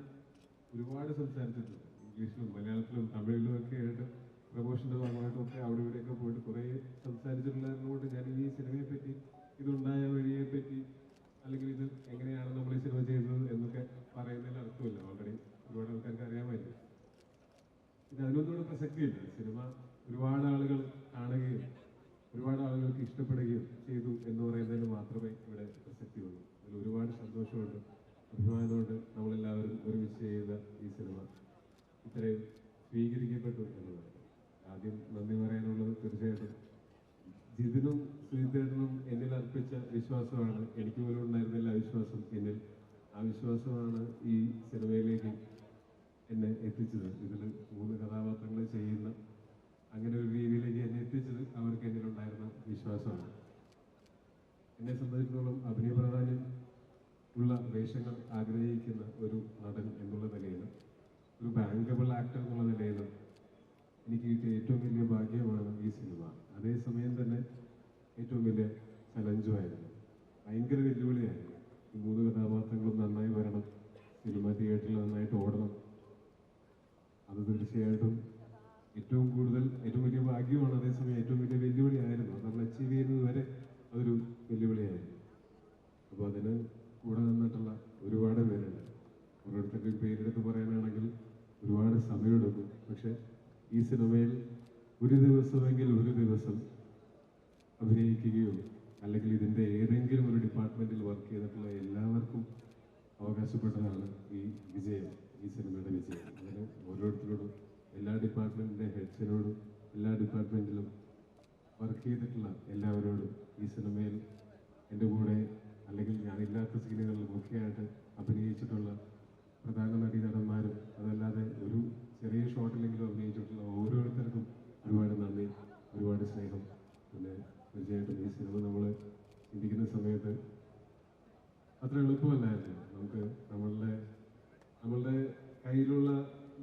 ഒരുപാട് സംസാരിച്ചിട്ടുണ്ട്. ഇംഗ്ലീഷിലും മലയാളത്തിലും തമിഴിലും ഒക്കെ ആയിട്ട് പ്രമോഷന്റെ ഭാഗമായിട്ടും ഒക്കെ അവിടെ ഇവിടെയൊക്കെ പോയിട്ട് കുറേ സംസാരിച്ചിട്ടുള്ളതുകൊണ്ട് ഞാൻ ഈ സിനിമയെ പറ്റി, ഇതുണ്ടായ വഴിയെ പറ്റി, അല്ലെങ്കിൽ ഇത് എങ്ങനെയാണ് നമ്മൾ ഈ സിനിമ ചെയ്തത് എന്നൊക്കെ പറയുന്നതിൽ അർത്ഥമില്ല. ഓൾറെഡി ഒരുപാട് ആൾക്കാർക്ക് അറിയാമായിരുന്നു. പിന്നെ അതിനൊന്നും പ്രസക്തിയില്ല. സിനിമ ഒരുപാട് ആളുകൾ കാണുകയും ഒരുപാട് ആളുകൾക്ക് ഇഷ്ടപ്പെടുകയും ചെയ്തു എന്ന് പറയുന്നതിന് മാത്രമേ ഇവിടെ പ്രസക്തിയുള്ളൂ. അതിൽ ഒരുപാട് സന്തോഷമുണ്ട്, അഭിമാനമുണ്ട്. നമ്മളെല്ലാവരും ഒരുമിച്ച് ചെയ്ത ഈ സിനിമ ഇത്രയും സ്വീകരിക്കപ്പെട്ടു എന്നുള്ളത്. ആദ്യം നന്ദി പറയാനുള്ളത് തീർച്ചയായിട്ടും ജിതിനും ശ്രീധരനും എന്നിൽ അർപ്പിച്ച വിശ്വാസമാണ്. എനിക്ക് പോലും ഉണ്ടായിരുന്നില്ല വിശ്വാസം എന്നിൽ. ആ വിശ്വാസമാണ് ഈ സിനിമയിലേക്ക് എന്നെ എത്തിച്ചത്. ഇതിൽ 3 കഥാപാത്രങ്ങൾ ചെയ്യുന്ന അങ്ങനെ ഒരു രീതിയിലേക്ക് എന്നെ എത്തിച്ചത് അവർക്ക് എന്നിലുണ്ടായിരുന്ന വിശ്വാസമാണ്. എന്നെ സംബന്ധിച്ചിടത്തോളം അഭിനയ പ്രാധാന്യം ഉള്ള വേഷങ്ങൾ ആഗ്രഹിക്കുന്ന ഒരു നടൻ എന്നുള്ള നിലയിൽ, ഒരു ബാങ്കബിൾ ആക്ടർ എന്നുള്ള നിലയിൽ എനിക്ക് കിട്ടിയ ഏറ്റവും വലിയ ഭാഗ്യമാണ് ഈ സിനിമ. അതേസമയം തന്നെ ഏറ്റവും വലിയ ചലഞ്ചുമായിരുന്നു, ഭയങ്കര വെല്ലുവിളിയായിരുന്നു. ഈ 3 കഥാപാത്രങ്ങളും നന്നായി വരണം, സിനിമ തിയേറ്ററിൽ നന്നായിട്ട് ഓടണം. അത് തീർച്ചയായിട്ടും ഏറ്റവും വലിയ ഭാഗ്യമാണ്. അതേസമയം ഏറ്റവും വലിയ വെല്ലുവിളിയായിരുന്നു. നമ്മൾ അച്ചീവ് ചെയ്യുന്നത് വരെ അതൊരു വെല്ലുവിളിയായിരുന്നു. അപ്പോൾ അതിന് കൂടെ നിന്നിട്ടുള്ള ഒരുപാട് പേരുണ്ട്. ഓരോരുത്തരുടെയും പേരെടുത്ത് പറയാനാണെങ്കിൽ ഒരുപാട് സമയമെടുക്കും. പക്ഷെ ഈ സിനിമയിൽ ഒരു ദിവസം അഭിനയിക്കുകയോ അല്ലെങ്കിൽ ഇതിൻ്റെ ഏതെങ്കിലും ഒരു ഡിപ്പാർട്ട്മെന്റിൽ വർക്ക് ചെയ്തിട്ടുള്ള എല്ലാവർക്കും അവകാശപ്പെട്ടതാണ് ഈ വിജയം, ഈ സിനിമയുടെ വിജയം. അതിന് ഓരോരുത്തരോടും, എല്ലാ ഡിപ്പാർട്ട്മെന്റിന്റെ ഹെഡ്സിനോടും, എല്ലാ ഡിപ്പാർട്ട്മെന്റിലും വർക്ക് ചെയ്തിട്ടുള്ള എല്ലാവരോടും, ഈ സിനിമയിൽ എൻ്റെ കൂടെ അല്ലെങ്കിൽ ഞാനില്ലാത്ത സീനുകളിലും ഒക്കെയായിട്ട് അഭിനയിച്ചിട്ടുള്ള പ്രധാന നടന്മാരും, അതല്ലാതെ ഒരു ചെറിയ ഷോട്ടിലെങ്കിലും അഭിനയിച്ചിട്ടുള്ള ഓരോരുത്തർക്കും ഒരുപാട് നന്ദി, ഒരുപാട് സ്നേഹം. പിന്നെ തീർച്ചയായിട്ടും ഈ സിനിമ നമ്മൾ ചിന്തിക്കുന്ന സമയത്ത് അത്ര എളുപ്പമല്ലായിരുന്നു. കയ്യിലുള്ള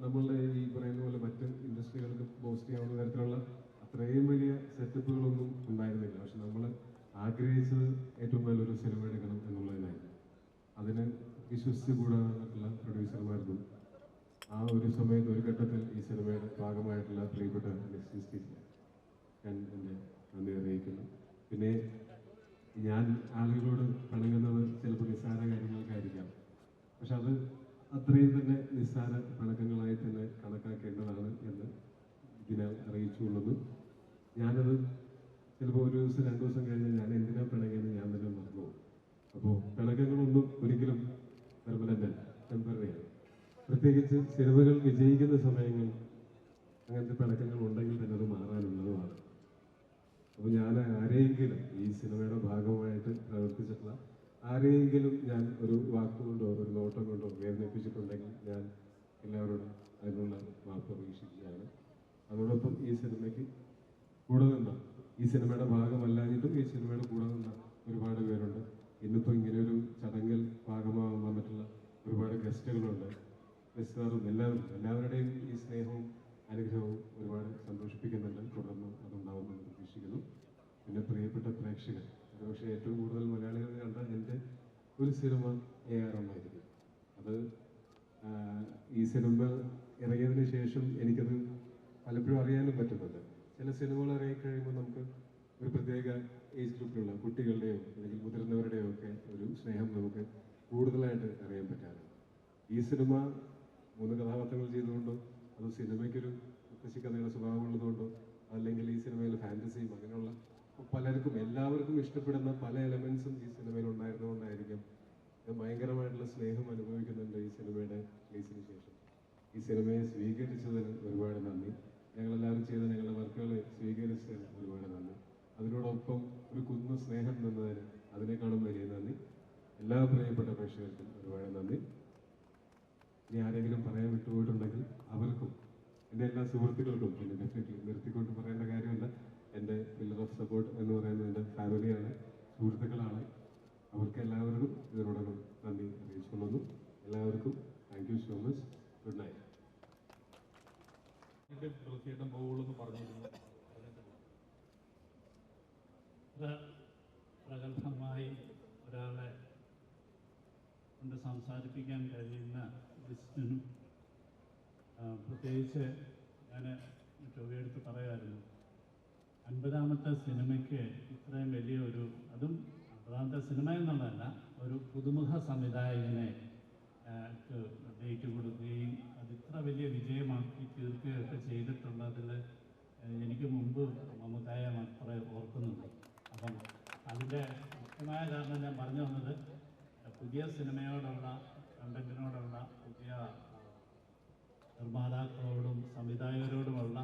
നമ്മളുടെ ഈ പറയുന്ന പോലെ മറ്റ് ഇൻഡസ്ട്രികൾക്ക് ബൂസ്റ്റ് ചെയ്യാവുന്ന തരത്തിലുള്ള അത്രയും വലിയ സെറ്റപ്പുകളൊന്നും ഉണ്ടായിരുന്നില്ല. പക്ഷെ നമ്മൾ ആഗ്രഹിച്ചത് ഏറ്റവും നല്ലൊരു സിനിമ എടുക്കണം എന്നുള്ളതിനായിരുന്നു. അതിന് വിശ്വസിച്ച് കൂടാനുള്ള പ്രൊഡ്യൂസർമാർക്കും ആ ഒരു സമയത്ത് ഒരു ഘട്ടത്തിൽ ഈ സിനിമയുടെ ഭാഗമായിട്ടുള്ള പ്രിയപ്പെട്ട ഞാൻ എൻ്റെ നന്ദി അറിയിക്കുന്നു. പിന്നെ ഞാൻ ആളുകളോട് പിണങ്ങുന്നത് ചിലപ്പോൾ നിസ്സാര കാര്യങ്ങൾക്കായിരിക്കാം. പക്ഷെ അത് അത്രയും തന്നെ നിസ്സാര പിണക്കങ്ങളായി തന്നെ കണക്കാക്കേണ്ടതാണ് എന്ന് ഇതിനാൽ അറിയിച്ചുകൊള്ളുന്നു. ഞാനത് ചിലപ്പോൾ ഒരു ദിവസം 2 ദിവസം കഴിഞ്ഞ് ഞാൻ എന്തിനാ പിണങ്ങിയെന്ന് ഞാൻ തന്നെ മറന്നു പോകും. അപ്പോൾ പിണക്കങ്ങളൊന്നും ഒരിക്കലും പെർമനന്റ് ടെമ്പററിയാണ്. പ്രത്യേകിച്ച് സിനിമകൾ വിജയിക്കുന്ന സമയങ്ങൾ അങ്ങനത്തെ പിണക്കങ്ങൾ ഉണ്ടെങ്കിൽ തന്നെ അത് മാറാനുള്ളതുമാണ്. അപ്പോൾ ഞാൻ ആരെയെങ്കിലും ഈ സിനിമയുടെ ഭാഗമായിട്ട് പ്രവർത്തിച്ചിട്ടുള്ള ആരെയെങ്കിലും ഞാൻ ഒരു വാക്കുകൊണ്ടോ ഒരു നോട്ടം കൊണ്ടോ വേദനിപ്പിച്ചിട്ടുണ്ടെങ്കിൽ ഞാൻ എല്ലാവരോടും അതിനുള്ള മാപ്പ് പ്രതീക്ഷിക്കുകയാണ്. അതോടൊപ്പം ഈ സിനിമയ്ക്ക് കൂടെ നിന്ന, ഈ സിനിമയുടെ ഭാഗമല്ലാഞ്ഞിട്ടും ഈ സിനിമയുടെ കൂടെ നിന്ന ഒരുപാട് പേരുണ്ട്. ഇന്നിപ്പോൾ ഇങ്ങനെയൊരു ചടങ്ങിൽ ഭാഗമാകാൻ പറ്റുള്ള ഒരുപാട് ഗസ്റ്റുകളുണ്ട്. ഗസ്റ്റുകാരും എല്ലാവരുടെയും ഈ സ്നേഹവും അനുഗ്രഹവും ഒരുപാട് സന്തോഷിപ്പിക്കുന്നുണ്ട്. തുടർന്നും അതുണ്ടാവുമെന്ന് പ്രതീക്ഷിക്കുന്നു. പിന്നെ പ്രിയപ്പെട്ട പ്രേക്ഷകർ, ഒരുപക്ഷെ ഏറ്റവും കൂടുതൽ മലയാളികൾ കണ്ട എൻ്റെ ഒരു സിനിമ AR ആയിരിക്കും. അത് ഈ സിനിമ ഇറങ്ങിയതിന് ശേഷം എനിക്കത് പലപ്പോഴും അറിയാനും പറ്റുന്നുണ്ട്. ചില സിനിമകൾ ഇറങ്ങിക്കഴിയുമ്പോൾ നമുക്ക് ഒരു പ്രത്യേക ഏജ് ഗ്രൂപ്പിലുള്ള കുട്ടികളുടെയോ അല്ലെങ്കിൽ മുതിർന്നവരുടെയോ ഒക്കെ ഒരു സ്നേഹം നമുക്ക് കൂടുതലായിട്ട് അറിയാൻ പറ്റാറുണ്ട്. ഈ സിനിമ 3 കഥാപാത്രങ്ങൾ ചെയ്തുകൊണ്ടോ അതോ സിനിമയ്ക്കൊരു മുത്തശ്ശി കഥയുടെ സ്വഭാവമുള്ളതുകൊണ്ടോ അല്ലെങ്കിൽ ഈ സിനിമയിൽ ഫാൻറ്റസിയും അങ്ങനെയുള്ള പലർക്കും എല്ലാവർക്കും ഇഷ്ടപ്പെടുന്ന പല എലമെന്റ്സും ഈ സിനിമയിൽ ഉണ്ടായിരുന്നുകൊണ്ടായിരിക്കും ഭയങ്കരമായിട്ടുള്ള സ്നേഹം അനുഭവിക്കുന്നുണ്ട് ഈ സിനിമയുടെ റിലീസിന് ശേഷം. ഈ സിനിമയെ സ്വീകരിച്ചതിന് ഒരുപാട് നന്ദി. ഞങ്ങളെല്ലാവരും ചെയ്ത ഞങ്ങളുടെ വർക്കുകളെ സ്വീകരിച്ചതിന് ഒരുപാട് നന്ദി. അതിനോടൊപ്പം ഒരു കുന്ന സ്നേഹം നിന്നതിന് അതിനേക്കാളും വലിയ നന്ദി. എല്ലാ പ്രിയപ്പെട്ട പ്രേക്ഷകർക്കും ഒരുപാട് നന്ദി. ഇനി ആരെങ്കിലും പറയാൻ വിട്ടുപോയിട്ടുണ്ടെങ്കിൽ അവർക്കും എൻ്റെ എല്ലാ സുഹൃത്തുക്കൾക്കും പിന്നെ ഡെഫിനറ്റ്ലി നിർത്തിക്കൊണ്ട് പറയേണ്ട കാര്യമില്ല. എൻ്റെ പില്ലർ ഓഫ് സപ്പോർട്ട് എന്ന് പറയുന്നത് എൻ്റെ ഫാമിലിയാണ്, സുഹൃത്തുക്കളാണ്. അവർക്ക് എല്ലാവർക്കും ഇതിനോടകം നന്ദി അറിയിച്ചുകൊള്ളുന്നു. എല്ലാവർക്കും thank you so much. Good night. തീർച്ചയായിട്ടും പോകുള്ളൂ എന്ന് പറഞ്ഞിരുന്നു. പ്രഗത്ഭമായി ഒരാളെ കൊണ്ട് സംസാരിപ്പിക്കാൻ കഴിയുന്ന ലിസ്റ്റിനും പ്രത്യേകിച്ച് ഞാൻ ചൊവ്വയെടുത്ത് പറയുമായിരുന്നു, 50ാമത്തെ സിനിമയ്ക്ക് ഇത്രയും വലിയൊരു, അതും 50ാമത്തെ സിനിമ എന്നുള്ളതല്ല, ഒരു പുതുമുഖ സംവിധായകനെ ഡേറ്റ് കൊടുക്കുകയും അത് ഇത്ര വലിയ വിജയമാക്കി തീർക്കുകയൊക്കെ ചെയ്തിട്ടുള്ളതിൽ എനിക്ക് മുമ്പ് മമ്മൂക്കായ മാത്രമേ ഓർക്കുന്നുള്ളൂ. അപ്പം അതിൻ്റെ മുഖ്യമായ കാരണം ഞാൻ പറഞ്ഞു വന്നത്, പുതിയ സിനിമയോടുള്ള കണ്ടന്റിനോടുള്ള പുതിയ നിർമ്മാതാക്കളോടും സംവിധായകരോടുമുള്ള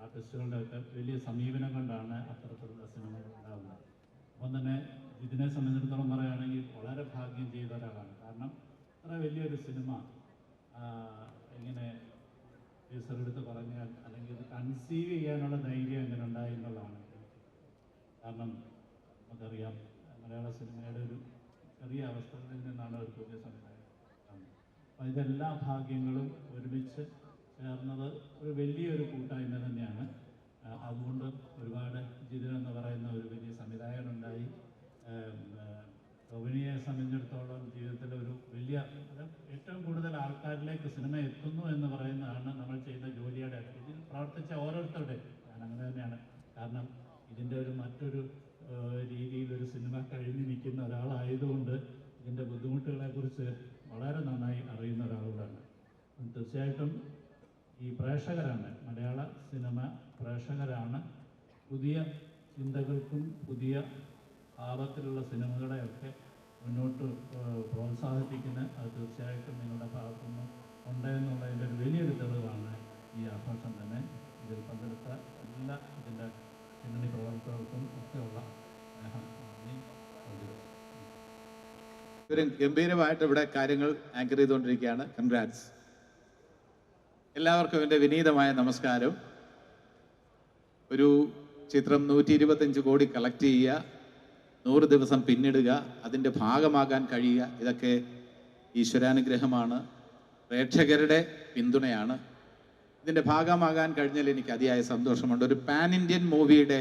ആർട്ടിസ്റ്റുകളുടെയൊക്കെ വലിയ സമീപനം കൊണ്ടാണ് അത്തരത്തിലുള്ള സിനിമകൾ ഉണ്ടാകുന്നത്. അപ്പം തന്നെ ഇതിനെ സംബന്ധിച്ചിടത്തോളം പറയുകയാണെങ്കിൽ വളരെ ഭാഗ്യം ചെയ്ത ഒരാളാണ്. കാരണം ഇത്ര വലിയൊരു സിനിമ ഇങ്ങനെ ടീച്ചറെടുത്ത് പറഞ്ഞാൽ അല്ലെങ്കിൽ ഇത് കൺസീവ് ചെയ്യാനുള്ള ധൈര്യം എങ്ങനെ ഉണ്ടായി എന്നുള്ളതാണ്. കാരണം നമുക്കറിയാം മലയാള സിനിമയുടെ ഒരു ചെറിയ അവസ്ഥകളിൽ നിന്നാണ് ഒരു പുതിയ സംവിധാനം. അപ്പോൾ ഇതെല്ലാ ഭാഗ്യങ്ങളും ഒരുമിച്ച് ചേർന്നത് ഒരു വലിയൊരു കൂട്ടായ്മ തന്നെയാണ്. അതുകൊണ്ട് ഒരുപാട് ജിതിൻ എന്ന് പറയുന്ന ഒരു വലിയ സംവിധായകനുണ്ടായി. ടോവിനിയെ സംബന്ധിച്ചിടത്തോളം ജീവിതത്തിൽ ഒരു വലിയ, ഏറ്റവും കൂടുതൽ ആൾക്കാരിലേക്ക് സിനിമ എത്തുന്നു എന്ന് പറയുന്നതാണ് നമ്മൾ ചെയ്യുന്ന ജോലിയുടെ. ഇതിൽ പ്രവർത്തിച്ച ഓരോരുത്തരുടെയും ഞാൻ അങ്ങനെ തന്നെയാണ്. കാരണം ഇതിൻ്റെ ഒരു മറ്റൊരു രീതിയിലൊരു സിനിമ കഴിഞ്ഞ് നിൽക്കുന്ന ഒരാളായതുകൊണ്ട് ഇതിൻ്റെ ബുദ്ധിമുട്ടുകളെക്കുറിച്ച് വളരെ നന്നായി അറിയുന്ന ഒരാളാണ്. തീർച്ചയായിട്ടും ഈ പ്രേക്ഷകരാണ്, മലയാള സിനിമ പ്രേക്ഷകരാണ് പുതിയ ചിന്തകൾക്കും പുതിയ ഭാവത്തിലുള്ള സിനിമകളെയൊക്കെ മുന്നോട്ട് പ്രോത്സാഹിപ്പിക്കുന്നത്. അത് തീർച്ചയായിട്ടും നിങ്ങളുടെ ഭാഗത്തുനിന്ന് ഉണ്ടെന്നുള്ളതിൻ്റെ ഒരു വലിയൊരു തെളിവാണ് ഈ ആഘോഷം തന്നെ. ഇതിൽ പങ്കെടുത്ത എല്ലാ ഇതിൻ്റെ പിന്നണി പ്രവർത്തകർക്കും ഒക്കെയുള്ള ഇവരും ഗംഭീരമായിട്ട് ഇവിടെ കാര്യങ്ങൾ ആങ്കർ ചെയ്തുകൊണ്ടിരിക്കുകയാണ്. കൺഗ്രാറ്റ്സ്. എല്ലാവർക്കും എൻ്റെ വിനീതമായ നമസ്കാരം. ഒരു ചിത്രം 125 കോടി കളക്ട് ചെയ്യുക, 100 ദിവസം പിന്നിടുക, അതിൻ്റെ ഭാഗമാകാൻ കഴിയുക, ഇതൊക്കെ ഈശ്വരാനുഗ്രഹമാണ്. പ്രേക്ഷകരുടെ പിന്തുണയാണ്. ഇതിൻ്റെ ഭാഗമാകാൻ കഴിഞ്ഞാൽ എനിക്ക് അതിയായ സന്തോഷമുണ്ട്. ഒരു പാൻ ഇന്ത്യൻ മൂവിയുടെ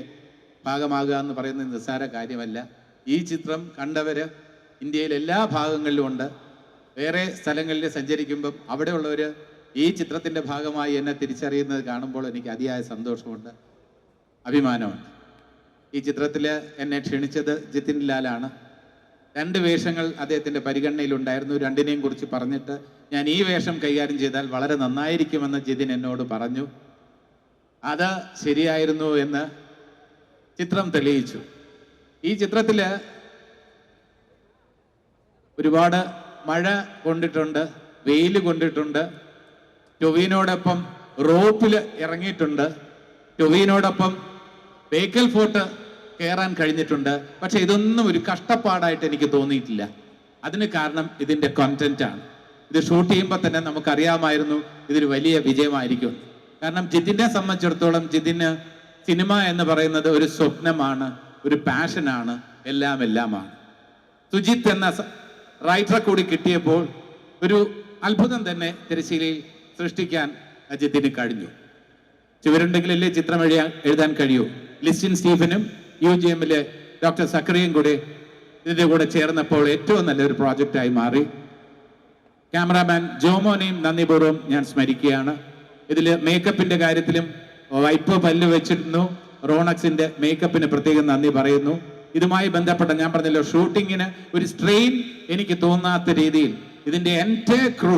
ഭാഗമാകുക എന്ന് പറയുന്നത് നിസ്സാര കാര്യമല്ല. ഈ ചിത്രം കണ്ടവർ ഇന്ത്യയിലെ എല്ലാ ഭാഗങ്ങളിലും ഉണ്ട്. വേറെ സ്ഥലങ്ങളിൽ സഞ്ചരിക്കുമ്പം അവിടെയുള്ളവർ ഈ ചിത്രത്തിൻ്റെ ഭാഗമായി എന്നെ തിരിച്ചറിയുന്നത് കാണുമ്പോൾ എനിക്ക് അതിയായ സന്തോഷമുണ്ട്, അഭിമാനമുണ്ട്. ഈ ചിത്രത്തിൽ എന്നെ ക്ഷണിച്ചത് ജിതിൻ ലാലാണ്. 2 വേഷങ്ങൾ അദ്ദേഹത്തിൻ്റെ പരിഗണനയിലുണ്ടായിരുന്നു. രണ്ടിനെയും കുറിച്ച് പറഞ്ഞിട്ട് ഞാൻ ഈ വേഷം കൈകാര്യം ചെയ്താൽ വളരെ നന്നായിരിക്കുമെന്ന് ജിതിൻ എന്നോട് പറഞ്ഞു. അത് ശരിയായിരുന്നു എന്ന് ചിത്രം തെളിയിച്ചു. ഈ ചിത്രത്തിൽ ഒരുപാട് മഴ കൊണ്ടിട്ടുണ്ട്, വെയിൽ കൊണ്ടിട്ടുണ്ട്. ടൊവിനോടൊപ്പം റോപ്പിൽ ഇറങ്ങിയിട്ടുണ്ട്, ടൊവിനോടൊപ്പം ബേക്കൽ ഫോർട്ട് കയറാൻ കഴിഞ്ഞിട്ടുണ്ട്. പക്ഷെ ഇതൊന്നും ഒരു കഷ്ടപ്പാടായിട്ട് എനിക്ക് തോന്നിയിട്ടില്ല. അതിന് കാരണം ഇതിൻ്റെ കോണ്ടന്റാണ്. ഇത് ഷൂട്ട് ചെയ്യുമ്പോൾ തന്നെ നമുക്കറിയാമായിരുന്നു ഇതൊരു വലിയ വിജയമായിരിക്കും. കാരണം ജിതിനെ സംബന്ധിച്ചിടത്തോളം ജിതിന് സിനിമ എന്ന് പറയുന്നത് ഒരു സ്വപ്നമാണ്, ഒരു പാഷനാണ്, എല്ലാമാണ്. സുജിത്ത് എന്ന റൈറ്ററെ കൂടി കിട്ടിയപ്പോൾ ഒരു അത്ഭുതം തന്നെ തിരശ്ശീലയിൽ സൃഷ്ടിക്കാൻ ജിതിന് കഴിഞ്ഞു. ചുവരുണ്ടെങ്കിലല്ലേ ചിത്രം എഴുതാൻ കഴിയൂ. ലിസ്റ്റിൻ സ്റ്റീഫനും UGMലെ ഡോക്ടർ സക്കറിയും കൂടി ഇതിൻ്റെ കൂടെ ചേർന്നപ്പോൾ ഏറ്റവും നല്ലൊരു പ്രോജക്റ്റായി മാറി. ക്യാമറാമാൻ ജോമോനെയും നന്ദിപൂർവ്വം ഞാൻ സ്മരിക്കുകയാണ്. ഇതിൽ മേക്കപ്പിൻ്റെ കാര്യത്തിലും വൈപ്പ് പല്ല് വെച്ചിരുന്നു. റോണക്സിൻ്റെ മേക്കപ്പിന് പ്രത്യേകം നന്ദി പറയുന്നു. ഇതുമായി ബന്ധപ്പെട്ട ഞാൻ പറഞ്ഞല്ലോ, ഷൂട്ടിങ്ങിന് ഒരു സ്ട്രെയിൻ എനിക്ക് തോന്നാത്ത രീതിയിൽ ഇതിൻ്റെ entire crew,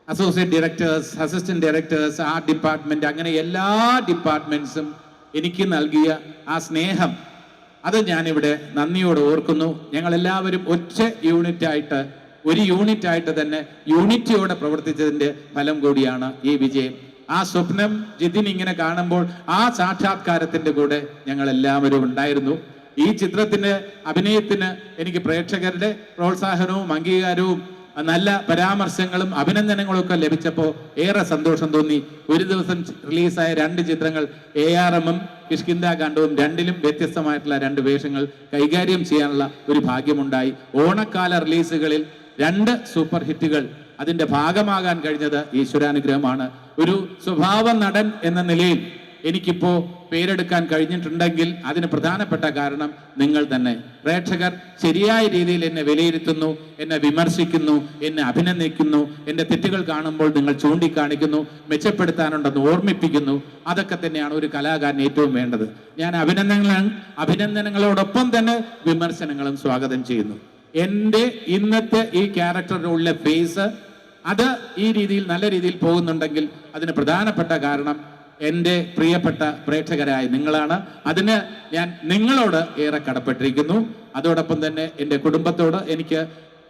associate directors, assistant directors, art department, അങ്ങനെ എല്ലാ ഡിപ്പാർട്ട്മെന്റ്സും എനിക്ക് നൽകിയ ആ സ്നേഹം, അത് ഞാനിവിടെ നന്ദിയോടെ ഓർക്കുന്നു. ഞങ്ങളെല്ലാവരും ഒറ്റ യൂണിറ്റായിട്ട്, ഒരു യൂണിറ്റായിട്ട് തന്നെ യൂണിറ്റിയോടെ പ്രവർത്തിച്ചതിൻ്റെ ഫലം കൂടിയാണ് ഈ വിജയം. ആ സ്വപ്നം ജിതിൻ ഇങ്ങനെ കാണുമ്പോൾ ആ സാക്ഷാത്കാരത്തിൻ്റെ കൂടെ ഞങ്ങളെല്ലാവരും ഉണ്ടായിരുന്നു. ഈ ചിത്രത്തിന്, അഭിനയത്തിന് എനിക്ക് പ്രേക്ഷകരുടെ പ്രോത്സാഹനവും അംഗീകാരവും നല്ല പരാമർശങ്ങളും അഭിനന്ദനങ്ങളും ഒക്കെ ലഭിച്ചപ്പോൾ ഏറെ സന്തോഷം തോന്നി. ഒരു ദിവസം റിലീസായ 2 ചിത്രങ്ങൾ ARM-ഉം കിഷ്കിന്ധാകാണ്ഡവും, രണ്ടിലും വ്യത്യസ്തമായിട്ടുള്ള 2 വേഷങ്ങൾ കൈകാര്യം ചെയ്യാനുള്ള ഒരു ഭാഗ്യമുണ്ടായി. ഓണക്കാല റിലീസുകളിൽ 2 സൂപ്പർ ഹിറ്റുകൾ, അതിൻ്റെ ഭാഗമാകാൻ കഴിഞ്ഞത് ഈശ്വരാനുഗ്രഹമാണ്. ഒരു സ്വഭാവ നടൻ എന്ന നിലയിൽ എനിക്കിപ്പോൾ പേരെടുക്കാൻ കഴിഞ്ഞിട്ടുണ്ടെങ്കിൽ അതിന് പ്രധാനപ്പെട്ട കാരണം നിങ്ങൾ തന്നെ. പ്രേക്ഷകർ ശരിയായ രീതിയിൽ എന്നെ വിലയിരുത്തുന്നു, എന്നെ വിമർശിക്കുന്നു, എന്നെ അഭിനന്ദിക്കുന്നു. എൻ്റെ തെറ്റുകൾ കാണുമ്പോൾ നിങ്ങൾ ചൂണ്ടിക്കാണിക്കുന്നു, മെച്ചപ്പെടുത്താനുണ്ടെന്ന് ഓർമ്മിപ്പിക്കുന്നു. അതൊക്കെ തന്നെയാണ് ഒരു കലാകാരന് ഏറ്റവും വേണ്ടത്. ഞാൻ അഭിനന്ദനങ്ങളോടൊപ്പം തന്നെ വിമർശനങ്ങളും സ്വാഗതം ചെയ്യുന്നു. എൻ്റെ ഇന്നത്തെ ഈ ക്യാരക്ടറിലുള്ള ഫേസ് അത് ഈ രീതിയിൽ നല്ല രീതിയിൽ പോകുന്നുണ്ടെങ്കിൽ അതിന് പ്രധാനപ്പെട്ട കാരണം എൻ്റെ പ്രിയപ്പെട്ട പ്രേക്ഷകരായ നിങ്ങളാണ്. അതിന് ഞാൻ നിങ്ങളോട് ഏറെ കടപ്പെട്ടിരിക്കുന്നു. അതോടൊപ്പം തന്നെ എൻ്റെ കുടുംബത്തോട് എനിക്ക്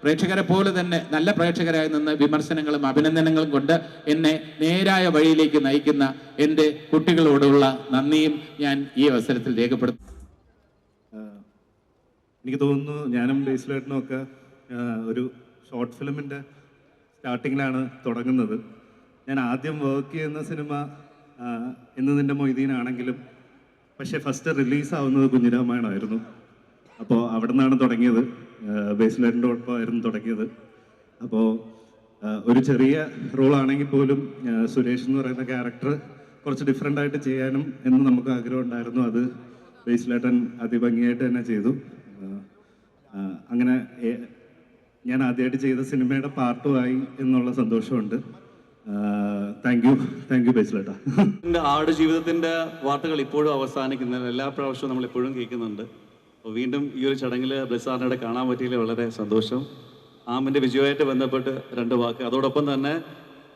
പ്രേക്ഷകരെ പോലെ തന്നെ നല്ല പ്രേക്ഷകരായി നിന്ന് വിമർശനങ്ങളും അഭിനന്ദനങ്ങളും കൊണ്ട് എന്നെ നേരായ വഴിയിലേക്ക് നയിക്കുന്ന എൻ്റെ കുട്ടികളോടുള്ള നന്ദിയും ഞാൻ ഈ അവസരത്തിൽ രേഖപ്പെടുത്തുന്നു. എനിക്ക് തോന്നുന്നു ഞാനും ബേസിലേട്ടനും ഒക്കെ ഒരു ഷോർട്ട് ഫിലിമിൻ്റെ സ്റ്റാർട്ടിങ്ങിലാണ് തുടങ്ങുന്നത്. ഞാൻ ആദ്യം വർക്ക് ചെയ്യുന്ന സിനിമ ഇന്ന് നിൻ്റെ മൊയ്തീനാണെങ്കിലും പക്ഷേ ഫസ്റ്റ് റിലീസാവുന്നത് കുഞ്ഞിരാമായണമായിരുന്നു. അപ്പോൾ അവിടെ നിന്നാണ് തുടങ്ങിയത്. ബേസിലേട്ടൻ്റെ ഒപ്പമായിരുന്നു തുടങ്ങിയത്. അപ്പോൾ ഒരു ചെറിയ റോളാണെങ്കിൽ പോലും സുരേഷ് എന്ന് പറയുന്ന ക്യാരക്ടർ കുറച്ച് ഡിഫറെൻ്റ് ആയിട്ട് ചെയ്യാനും എന്ന് നമുക്ക് ആഗ്രഹം ഉണ്ടായിരുന്നു. അത് ബേസിലേട്ടൻ അതിഭംഗിയായിട്ട് തന്നെ ചെയ്തു. അങ്ങനെ ഞാൻ ആദ്യമായിട്ട് ചെയ്ത സിനിമയുടെ പാർട്ടുമായി എന്നുള്ള സന്തോഷമുണ്ട്. താങ്ക് യു ബേസിലേട്ടാ. ആട് ജീവിതത്തിന്റെ വാർത്തകൾ ഇപ്പോഴും അവസാനിക്കുന്നില്ല. എല്ലാ പ്രാവശ്യവും നമ്മൾ എപ്പോഴും കേൾക്കുന്നുണ്ട്. അപ്പോൾ വീണ്ടും ഈ ഒരു ചടങ്ങിൽ ബ്ലെസ്സാറിനെ കാണാൻ പറ്റിയില്ല, വളരെ സന്തോഷം. ആമിൻ്റെ വിജയമായിട്ട് ബന്ധപ്പെട്ട് 2 വാക്ക്. അതോടൊപ്പം തന്നെ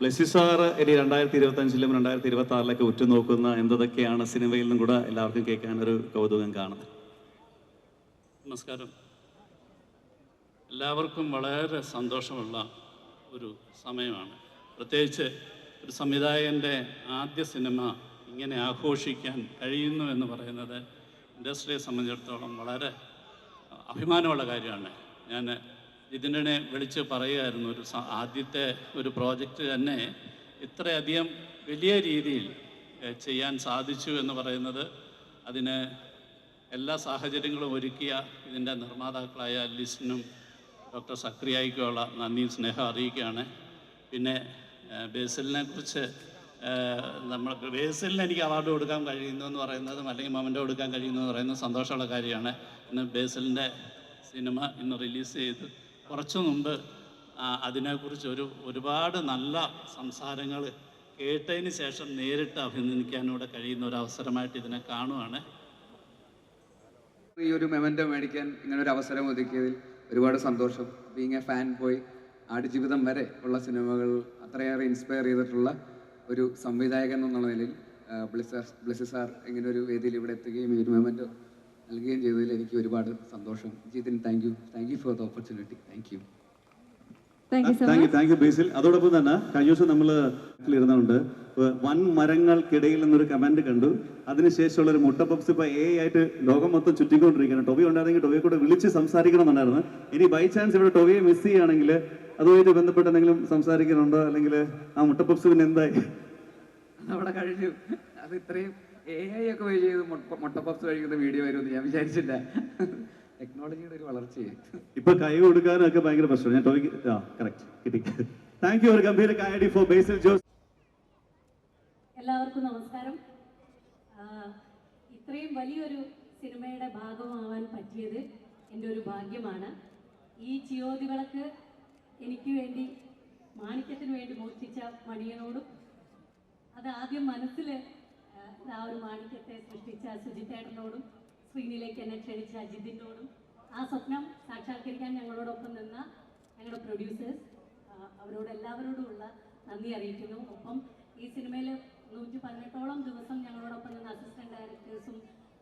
ബ്ലെസ്സി സാറ് ഇനി 2025-ലും 2026-ലൊക്കെ ഉറ്റുനോക്കുന്ന എന്തൊക്കെയാണ് സിനിമയിൽ നിന്നും കൂടെ എല്ലാവർക്കും കേൾക്കാനൊരു കൗതുകം കാണും. നമസ്കാരം. എല്ലാവർക്കും വളരെ സന്തോഷമുള്ള ഒരു സമയമാണ്. പ്രത്യേകിച്ച് ഒരു സംവിധായകൻ്റെ ആദ്യ സിനിമ ഇങ്ങനെ ആഘോഷിക്കാൻ കഴിയുന്നു എന്ന് പറയുന്നത് ഇൻഡസ്ട്രിയെ സംബന്ധിച്ചിടത്തോളം വളരെ അഭിമാനമുള്ള കാര്യമാണ്. ഞാൻ ഇതിനെ വിളിച്ച് പറയുമായിരുന്നു, ആദ്യത്തെ ഒരു പ്രോജക്റ്റ് തന്നെ ഇത്രയധികം വലിയ രീതിയിൽ ചെയ്യാൻ സാധിച്ചു എന്ന് പറയുന്നത് അതിന് എല്ലാ സാഹചര്യങ്ങളും ഒരുക്കിയ ഇതിൻ്റെ നിർമ്മാതാക്കളായ ലിസ്റ്റിനും ഡോക്ടർ സക്രിയയ്ക്കുള്ള നന്ദിയും സ്നേഹം അറിയിക്കുകയാണ്. പിന്നെ ബേസിലിനെ കുറിച്ച് നമ്മൾക്ക് ബേസിലിന് എനിക്ക് അവാർഡ് കൊടുക്കാൻ കഴിയുന്നു എന്ന് പറയുന്നതും അല്ലെങ്കിൽ മൊമെൻ്റോ കൊടുക്കാൻ കഴിയുന്നു എന്ന് പറയുന്നത് സന്തോഷമുള്ള കാര്യമാണ്. ഇന്ന് ബേസിലിൻ്റെ സിനിമ ഇന്ന് റിലീസ് ചെയ്ത് കുറച്ചു മുമ്പ് അതിനെക്കുറിച്ച് ഒരുപാട് നല്ല സംസാരങ്ങൾ കേട്ടതിന് ശേഷം നേരിട്ട് അഭിനന്ദിക്കാനൂടെ കഴിയുന്ന ഒരു അവസരമായിട്ട് ഇതിനെ കാണുവാണ്. ഈ ഒരു മെമൻറ്റോ മേടിക്കാൻ ഇങ്ങനെ ഒരു അവസരം ഒതുക്കിയതിൽ ഒരുപാട് സന്തോഷം. Being A fan boy, Aadujeevitham വരെ ഉള്ള സിനിമകൾ അത്രയേറെ ഇൻസ്പയർ ചെയ്തിട്ടുള്ള ഒരു സംവിധായകൻ എന്നുള്ള നിലയിൽ ബ്ലെസ്സി സാർ ഇങ്ങനെ ഒരു വേദിയിൽ ഇവിടെ എത്തുകയും ഈ ഒരു മെമൻറ്റോ നൽകുകയും ചെയ്തതിൽ എനിക്ക് ഒരുപാട് സന്തോഷം. Jithin, thank you for the opportunity. Thank you. Thank you Basil. അതോടൊപ്പം തന്നെ കഴിഞ്ഞ ദിവസം നമ്മൾ ഇരുന്നുണ്ട് വൻ മരങ്ങൾക്കിടയിൽ നിന്നൊരു കമന്റ് കണ്ടു. അതിനുശേഷമുള്ള ഒരു മുട്ട പപ്സ് ഇപ്പൊ ആയിട്ട് ലോകം മൊത്തം ചുറ്റിക്കൊണ്ടിരിക്കുകയാണ്. ടൊവി ഉണ്ടായിരുന്നെങ്കിൽ ടൊവിയെ കൂടെ വിളിച്ച് സംസാരിക്കണമെന്നുണ്ടായിരുന്നു. ഇനി ബൈ ചാൻസ് ഇവിടെ ടൊവിയെ മിസ് ചെയ്യുകയാണെങ്കിൽ അതുമായിട്ട് ബന്ധപ്പെട്ട് എന്തെങ്കിലും സംസാരിക്കുന്നുണ്ടോ, അല്ലെങ്കിൽ ആ മുട്ട പപ്സ് പിന്നെ എന്തായി? അവിടെ കഴിഞ്ഞു. അത് ഇത്രയും AI ഒക്കെ വഴി ചെയ്ത് മുട്ട പപ്സ് കഴിക്കുന്ന വീഡിയോ വരുമെന്ന് ഞാൻ വിചാരിച്ചില്ല. ടെക്നോളജിയുടെ ഒരു വളർച്ചയെ ഇപ്പൊ കൈ കൊടുക്കാനും ഒക്കെ ഭയങ്കര പ്രശ്നം. ഞാൻ ടോയ്ക്ക് കറക്റ്റ് കിട്ടി. Thank you. ഒരു ഗംഭീര കൈയടി ഫോർ ബേസിൽ ജോസ്. എല്ലാവർക്കും നമസ്കാരം. ഇത്രയും വലിയൊരു സിനിമയുടെ ഭാഗമാവാൻ പറ്റിയത് എൻ്റെ ഒരു ഭാഗ്യമാണ്. ഈ ചിയോതി വിളക്ക് എനിക്ക് വേണ്ടി മാണിക്യത്തിന് വേണ്ടി മോഷ്ടിച്ച മണിയനോടും അത് ആദ്യം മനസ്സിൽ ആ ഒരു മാണിക്യത്തെ സൃഷ്ടിച്ച സുജിത്തേട്ടനോടും സ്ക്രീനിലേക്ക് എന്നെ ക്ഷണിച്ച ജിതിനോടും ആ സ്വപ്നം സാക്ഷാത്കരിക്കാൻ ഞങ്ങളോടൊപ്പം നിന്ന ഞങ്ങളുടെ പ്രൊഡ്യൂസേഴ്സ് അവരോട് എല്ലാവരോടുമുള്ള നന്ദി അറിയിക്കുന്നു. ഒപ്പം ഈ സിനിമയിൽ 118ഓളം ദിവസം ഞങ്ങളോടൊപ്പം നിന്ന അസിസ്റ്റന്റ് ഡയറക്ടേഴ്സും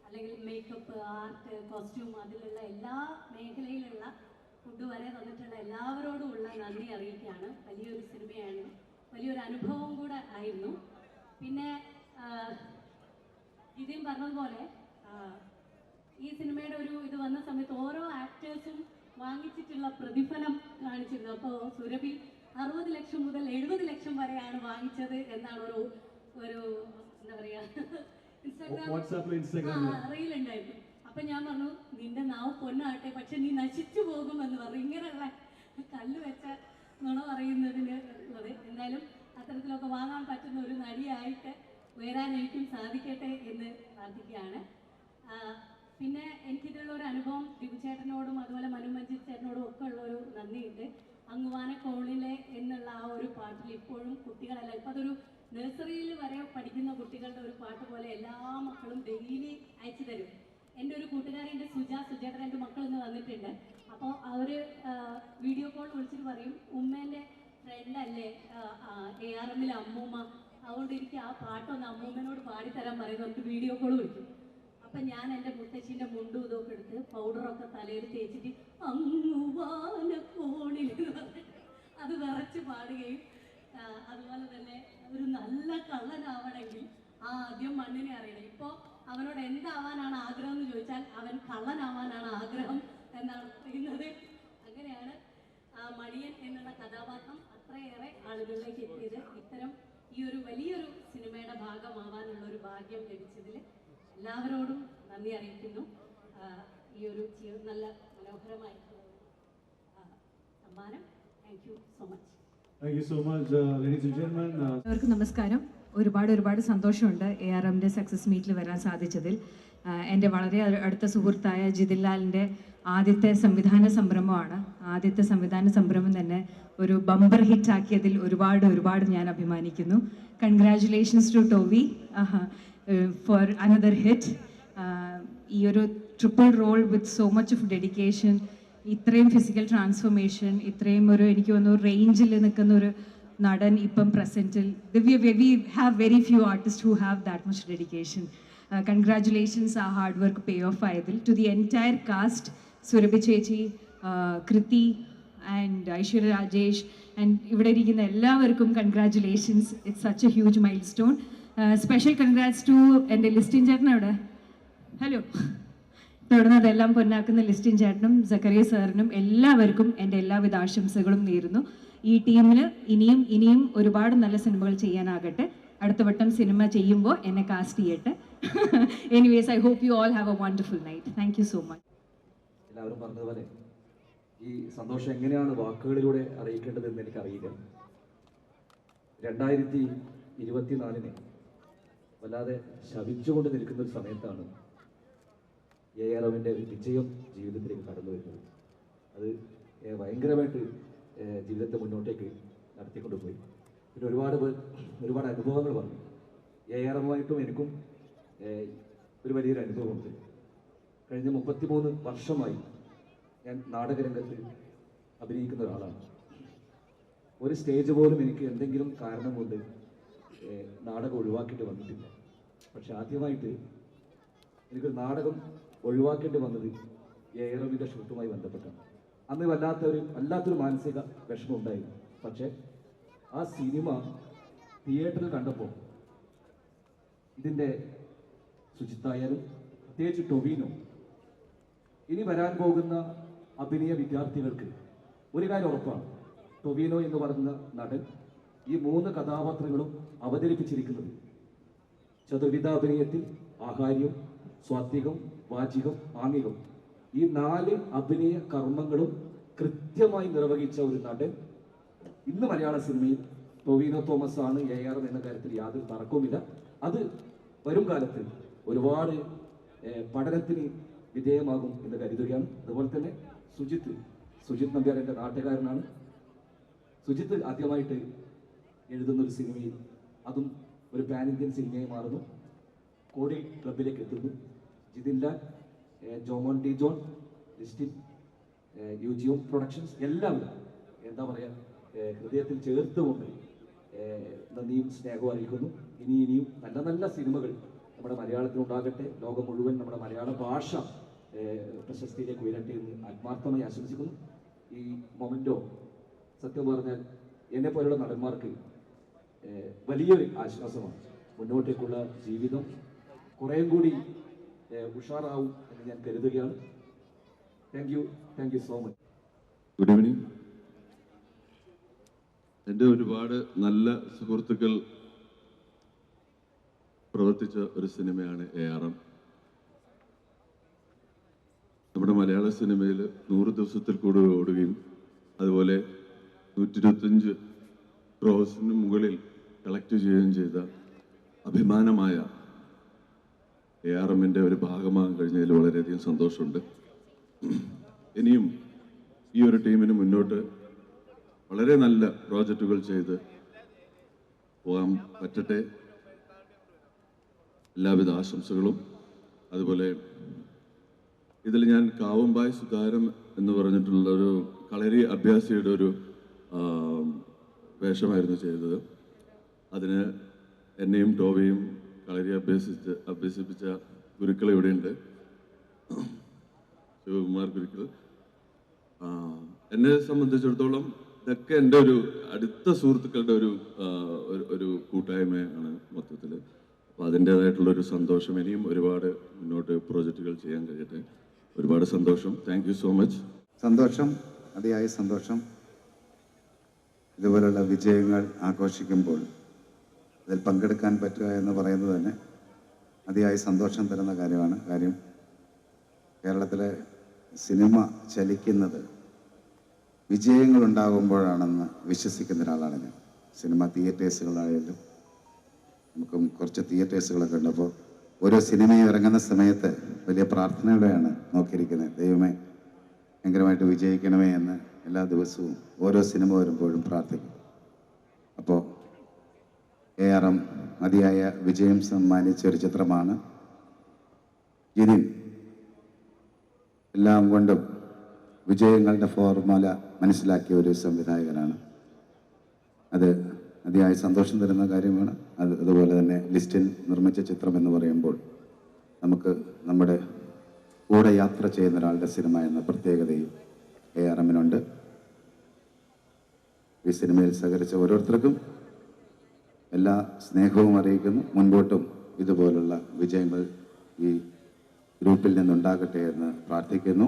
അല്ലെങ്കിൽ മേക്കപ്പ്, ആർട്ട്, കോസ്റ്റ്യൂം, അതിലുള്ള എല്ലാ മേഖലയിലുള്ള ഫുഡ് വരെ തന്നിട്ടുള്ള എല്ലാവരോടുമുള്ള നന്ദി അറിയിക്കുകയാണ്. വലിയൊരു സിനിമയാണ്, വലിയൊരു അനുഭവം കൂടെ ആയിരുന്നു. പിന്നെ ജിതിൻ പറഞ്ഞതുപോലെ ഈ സിനിമയുടെ ഒരു ഇത് വന്ന സമയത്ത് ഓരോ ആക്ടേഴ്സും വാങ്ങിച്ചിട്ടുള്ള പ്രതിഫലം കാണിച്ചിരുന്നു. അപ്പോൾ സുരഭി 60 ലക്ഷം മുതൽ 70 ലക്ഷം വരെയാണ് വാങ്ങിച്ചത് എന്നാണ് ഒരു എന്താ പറയാ ഇൻസ്റ്റാഗ്രാം റീലുണ്ടായിരുന്നു. അപ്പൊ ഞാൻ പറഞ്ഞു, നിന്റെ നാവ് പൊന്നാട്ടെ, പക്ഷെ നീ നശിച്ചു പോകുമെന്ന് പറഞ്ഞു. ഇങ്ങനെയുള്ള കല്ല് വെച്ച നുണ പറയുന്നതിന് ഉള്ളത്. എന്തായാലും അത്തരത്തിലൊക്കെ വാങ്ങാൻ പറ്റുന്ന ഒരു നടിയായിട്ട് ഉയരാൻ എനിക്കും സാധിക്കട്ടെ എന്ന് പ്രാർത്ഥിക്കുകയാണ്. പിന്നെ എനിക്കിതിലുള്ള ഒരു അനുഭവം ദിബുചേട്ടനോടും അതുപോലെ മനുമഞ്ജിത് ചേട്ടനോടും ഒക്കെ ഉള്ളൊരു നന്ദിയുണ്ട്. അങ്ങുവാന കോണിലെ എന്നുള്ള ആ ഒരു പാട്ടിൽ ഇപ്പോഴും കുട്ടികളല്ല, ഇപ്പം അതൊരു നഴ്സറിയിൽ വരെ പഠിക്കുന്ന കുട്ടികളുടെ ഒരു പാട്ട് പോലെ എല്ലാ മക്കളും ഡെയിലി അയച്ചു തരും. എൻ്റെ ഒരു കൂട്ടുകാരിൻ്റെ സുജേട്ടൻ, എൻ്റെ മക്കളൊന്ന് വന്നിട്ടുണ്ട്. അപ്പോൾ അവർ വീഡിയോ കോൾ വിളിച്ചിട്ട് പറയും, ഉമ്മേൻ്റെ ഫ്രണ്ടല്ലേ ARM അമ്മൂമ്മ, അതുകൊണ്ട് എനിക്ക് ആ പാട്ടൊന്ന് അമ്മൂമ്മനോട് പാടിത്തരാൻ പറയുന്നത് നമുക്ക് വീഡിയോ കോൾ വിളിക്കും. അപ്പം ഞാൻ എൻ്റെ മുത്തശ്ശീൻ്റെ മുണ്ടും ഇതൊക്കെ എടുത്ത് പൗഡറൊക്കെ തലയിൽ തേച്ചിട്ട് അങ്ങുവാന കോണിൽ അത് വിറച്ച് പാടുകയും, അതുപോലെ തന്നെ ഒരു നല്ല കള്ളനാവണമെങ്കിൽ ആദ്യം മണ്ണിനെ അറിയണം. ഇപ്പോൾ അവനോട് എന്താവാനാണ് ആഗ്രഹം എന്ന് ചോദിച്ചാൽ അവൻ കള്ളനാവാനാണ് ആഗ്രഹം എന്നാണ് പറയുന്നത്. അങ്ങനെയാണ് മണിയൻ എന്നുള്ള കഥാപാത്രം അത്രയേറെ ആളുകളിലേക്ക് എത്തിയത്. ഇത്തരം ഈ ഒരു വലിയൊരു സിനിമയുടെ ഭാഗമാവാനുള്ള ഒരു ഭാഗ്യം ലഭിച്ചതിൽ എല്ലാവരോടും നന്ദി അറിയിക്കുന്നു. ഈ ഒരു നല്ല മനോഹരമായിട്ടുള്ള സമ്മാനം. Thank you so much. Thank you so much, ladies and gentlemen. എല്ലാവർക്കും നമസ്കാരം. ഒരുപാട് സന്തോഷമുണ്ട് ARMന്റെ സക്സസ് മീറ്റിൽ വരാൻ സാധിച്ചതിൽ. എൻ്റെ വളരെ അടുത്ത സുഹൃത്തായ ജിതിൻലാലിൻ്റെ ആദ്യത്തെ സംവിധാന സംരംഭമാണ്. ആദ്യത്തെ സംവിധാന സംരംഭം തന്നെ ഒരു ബമ്പർ ഹിറ്റ് ആക്കിയതിൽ ഒരുപാട് ഞാൻ അഭിമാനിക്കുന്നു. Congratulations to Tovi for another hit. ഈ ഒരു triple role with so much of dedication, ഇത്രയും ഫിസിക്കൽ ട്രാൻസ്ഫോർമേഷൻ, ഇത്രയും ഒരു എനിക്ക് തോന്നുന്നു റേഞ്ചിൽ നിൽക്കുന്ന ഒരു നടൻ ഇപ്പം പ്രസൻറ്റിൽ we have very few artist who have that much dedication. Congratulations, ആ ഹാർഡ് വർക്ക് പേ ഓഫ് ആയതിൽ. To the entire cast, Surabhi ചേച്ചി, കൃതി ആൻഡ് ഐശ്വര്യ രാജേഷ് ആൻഡ് ഇവിടെ ഇരിക്കുന്ന എല്ലാവർക്കും congratulations. It's such a huge mile stone. Special congrats to എൻ്റെ ലിസ്റ്റിൻ ചേട്ടൻ അവിടെ. Hello, തുടർന്നതെല്ലാം പൊന്നാക്കുന്ന Listin ചേട്ടനും സക്കറിയ സാറിനും എല്ലാവർക്കും എൻ്റെ എല്ലാവിധ ആശംസകളും നേരുന്നു. ഈ ടീമിന് ഇനിയും ഒരുപാട് നല്ല സിനിമകൾ ചെയ്യാനാകട്ടെ. അടുത്ത വട്ടം സിനിമ ചെയ്യുമ്പോൾ എന്നെ കാസ്റ്റ് ചെയ്യട്ടെ. Anyways, I hope you all have a wonderful night. Thank you so much. എല്ലാവരും പറഞ്ഞതുപോലെ ഈ സന്തോഷം എങ്ങനെയാണ് വാക്കുകളിലൂടെ അറിയിക്കേണ്ടതെന്ന് എനിക്കറിയില്ല. 2024 വല്ലാതെ ശപിച്ചുകൊണ്ട് നിൽക്കുന്ന ഒരു സമയത്താണ് ARMന്റെ ഒരു വിജയം ജീവിതത്തിലേക്ക് കടന്നു വരുന്നത്. അത് ഭയങ്കരമായിട്ട് ജീവിതത്തെ മുന്നോട്ടേക്ക് നടത്തിക്കൊണ്ട് പോയി. പിന്നെ ഒരുപാട് അനുഭവങ്ങൾ പറഞ്ഞു. ARMമായിട്ടും എനിക്കും ഒരു വലിയൊരു അനുഭവമുണ്ട്. കഴിഞ്ഞ 33 വർഷമായി ഞാൻ നാടകരംഗത്ത് അഭിനയിക്കുന്ന ഒരാളാണ്. ഒരു സ്റ്റേജ് പോലും എനിക്ക് എന്തെങ്കിലും കാരണം കൊണ്ട് നാടകം ഒഴിവാക്കിയിട്ട് വന്നിട്ടില്ല. പക്ഷെ ആദ്യമായിട്ട് എനിക്കൊരു നാടകം ഒഴിവാക്കേണ്ടി വന്നത് ARMന്റെ ഷൂട്ടുമായി ബന്ധപ്പെട്ടാണ്. അന്ന് വല്ലാത്തൊരു മാനസിക വിഷമം ഉണ്ടായിരുന്നു. പക്ഷെ ആ സിനിമ തിയേറ്ററിൽ കണ്ടപ്പോൾ ഇതിൻ്റെ സുജിത്തായാലും പ്രത്യേകിച്ച് ടൊവിനോ, ഇനി വരാൻ പോകുന്ന അഭിനയ വിദ്യാർത്ഥികൾക്ക് ഒരു കാര്യം ഉറപ്പാണ്. ടൊവിനോ എന്ന് പറയുന്ന നടൻ ഈ 3 കഥാപാത്രങ്ങളും അവതരിപ്പിച്ചിരിക്കുന്നത് ചതുർവിധാഭിനയത്തിൽ ആഹാര്യം, സ്വാത്വികം, വാചികം, ആംഗികം ഈ 4 അഭിനയ കർമ്മങ്ങളും കൃത്യമായി നിർവഹിച്ച ഒരു നടൻ ഇന്ന് മലയാള സിനിമയിൽ ടൊവിനോ തോമസ് ആണ്. ARM എന്ന കാര്യത്തിൽ യാതൊരു തർക്കവുമില്ല. അത് വരും കാലത്ത് ഒരുപാട് പഠനത്തിന് വിധേയമാകും എന്ന് കരുതുകയാണ്. അതുപോലെ തന്നെ സുജിത് നമ്പ്യാർ എൻ്റെ നാട്ടുകാരനാണ്. സുജിത്ത് ആദ്യമായിട്ട് എഴുതുന്ന ഒരു സിനിമയിൽ, അതും ഒരു പാൻ ഇന്ത്യൻ സിനിമയായി മാറുന്നു. കോടി ക്ലബിലേക്ക് എത്തുന്നു. Jithin Lal, Jomon T John, Listin, UGM productions എല്ലാവരും എന്താ പറയുക ഹൃദയത്തിൽ ചേർത്തുകൊണ്ട് നന്ദിയും സ്നേഹവും അറിയിക്കുന്നു. ഇനിയും നല്ല നല്ല സിനിമകൾ നമ്മുടെ മലയാളത്തിലുണ്ടാകട്ടെ. ലോകം മുഴുവൻ നമ്മുടെ മലയാള ഭാഷ പ്രശസ്തിയിലേക്ക് ഉയരട്ടെ എന്ന് ആത്മാർത്ഥമായി ആശംസിക്കുന്നു. ഈ മൊമെന്റോ സത്യം പറഞ്ഞാൽ എന്നെ പോലുള്ള നടന്മാർക്ക് വലിയൊരു ആശ്വാസമാണ്. മുന്നോട്ടേക്കുള്ള ജീവിതം കുറേയും കൂടി ഉഷാറാവും എന്ന് ഞാൻ കരുതുകയാണ്. Thank you so much. Good evening. എൻ്റെ ഒരുപാട് നല്ല സുഹൃത്തുക്കൾ പ്രവർത്തിച്ച ഒരു സിനിമയാണ് ARM. നമ്മുടെ മലയാള സിനിമയിൽ 100 ദിവസത്തിൽ കൂടുതൽ ഓടുകയും അതുപോലെ 125 ക്രോസിന് മുകളിൽ കളക്ട് ചെയ്യുകയും ചെയ്ത അഭിമാനമായ ARMന്റെ ഒരു ഭാഗമാകാൻ കഴിഞ്ഞതിൽ വളരെയധികം സന്തോഷമുണ്ട്. ഇനിയും ഈ ഒരു ടീമിന് മുന്നോട്ട് വളരെ നല്ല പ്രോജക്റ്റുകൾ ചെയ്ത് പോകാൻ പറ്റട്ടെ. എല്ലാവിധ ആശംസകളും. അതുപോലെ ഇതിൽ ഞാൻ കാവുമ്പായ് സുതാരം എന്ന് പറഞ്ഞിട്ടുള്ള ഒരു കളരി അഭ്യാസിയുടെ ഒരു വേഷമായിരുന്നു ചെയ്തത്. അതിന് എന്നെയും ടോവിയും കളരി അഭ്യസിപ്പിച്ച ഗുരുക്കൾ ഇവിടെയുണ്ട്, ശിവകുമാർ ഗുരുക്കൾ. എന്നെ സംബന്ധിച്ചിടത്തോളം ഇതൊക്കെ എൻ്റെ ഒരു അടുത്ത സുഹൃത്തുക്കളുടെ ഒരു കൂട്ടായ്മയാണ് മൊത്തത്തിൽ. അപ്പോൾ അതിൻ്റേതായിട്ടുള്ളൊരു സന്തോഷം. ഇനിയും ഒരുപാട് മുന്നോട്ട് പ്രോജക്റ്റുകൾ ചെയ്യാൻ കഴിയട്ടെ. ഒരുപാട് സന്തോഷം. Thank you so much. സന്തോഷം, അതിയായ സന്തോഷം. ഇതുപോലുള്ള വിജയങ്ങൾ ആഘോഷിക്കുമ്പോൾ അതിൽ പങ്കെടുക്കാൻ പറ്റുക എന്ന് പറയുന്നത് തന്നെ അതിയായ സന്തോഷം തരുന്ന കാര്യമാണ്. കാര്യം കേരളത്തിലെ സിനിമ ചലിക്കുന്നത് വിജയങ്ങളുണ്ടാകുമ്പോഴാണെന്ന് വിശ്വസിക്കുന്ന ഒരാളാണ് ഞാൻ. സിനിമ തിയേറ്റേഴ്സുകളായാലും നമുക്കും കുറച്ച് തിയേറ്റേഴ്സുകളൊക്കെ ഉണ്ട്. അപ്പോൾ ഓരോ സിനിമയും ഇറങ്ങുന്ന സമയത്ത് വലിയ പ്രാർത്ഥനയോടെയാണ് നോക്കിയിരിക്കുന്നത്. ദൈവമേ ഭയങ്കരമായിട്ട് വിജയിക്കണമേ എന്ന് എല്ലാ ദിവസവും ഓരോ സിനിമ വരുമ്പോഴും പ്രാർത്ഥിക്കും. അപ്പോൾ ARM അതിയായ വിജയം സമ്മാനിച്ച ഒരു ചിത്രമാണ്. ജിതിൻ എല്ലാം കൊണ്ടും വിജയങ്ങളുടെ ഫോർമുല മനസ്സിലാക്കിയ ഒരു സംവിധായകനാണ്. അത് അതിയായ സന്തോഷം തരുന്ന കാര്യമാണ്. അതുപോലെ തന്നെ ലിസ്റ്റിൻ നിർമ്മിച്ച ചിത്രം എന്ന് പറയുമ്പോൾ നമുക്ക് നമ്മുടെ കൂടെ യാത്ര ചെയ്യുന്ന ഒരാളുടെ സിനിമ എന്ന പ്രത്യേകതയും ARMനുണ്ട്. ഈ സിനിമയിൽ സഹകരിച്ച ഓരോരുത്തർക്കും എല്ലാ സ്നേഹവും അറിയിക്കുന്നു. മുൻപോട്ടും ഇതുപോലുള്ള വിജയങ്ങൾ ഈ ഗ്രൂപ്പിൽ നിന്നുണ്ടാകട്ടെ എന്ന് പ്രാർത്ഥിക്കുന്നു.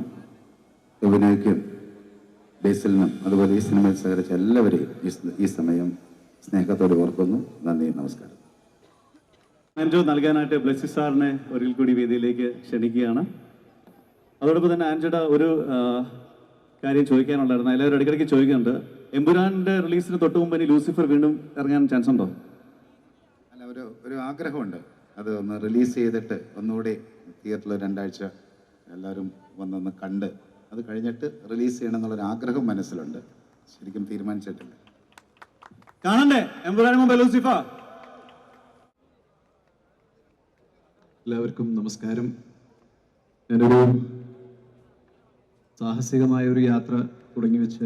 അഭിനയിക്കും ബേസിലിനും അതുപോലെ ഈ സിനിമയിൽ സഹകരിച്ച എല്ലാവരെയും ഈ സമയം സ്നേഹത്തോടെ ഓർക്കുന്നു. നന്ദി, നമസ്കാരം. ആൻഡ്രോ നൽകാനായിട്ട് ബ്ലെസ്സി സാറിനെ ഒരിക്കൽ കൂടി വേദിയിലേക്ക് ക്ഷണിക്കുകയാണ്. അതോടൊപ്പം തന്നെ ആൻഡ്രോയുടെ ഒരു കാര്യം ചോദിക്കാനുണ്ടായിരുന്നു. എല്ലാവരും ഇടയ്ക്കിടയ്ക്ക് ചോദിക്കുന്നുണ്ട്, എമ്പുരാന്റെ റിലീസിന് തൊട്ട് മുമ്പ് ഇനി ലൂസിഫർ വീണ്ടും ഇറങ്ങാൻ ചാൻസ് ഉണ്ടോ? അല്ല, ഒരു ആഗ്രഹമുണ്ട്. അത് ഒന്ന് റിലീസ് ചെയ്തിട്ട് ഒന്നുകൂടി തിയേറ്ററിൽ 2 ആഴ്ച എല്ലാവരും വന്നൊന്ന് കണ്ട് അത് കഴിഞ്ഞിട്ട് റിലീസ് ചെയ്യണം എന്നുള്ളൊരു ആഗ്രഹം മനസ്സിലുണ്ട്. ശരിക്കും തീരുമാനിച്ചിട്ടില്ല. കാണണ്ടേ എമ്പുരാന് മുമ്പ് ലൂസിഫർ? എല്ലാവർക്കും നമസ്കാരം. ഞാനൊരു സാഹസികമായ ഒരു യാത്ര തുടങ്ങി വെച്ച്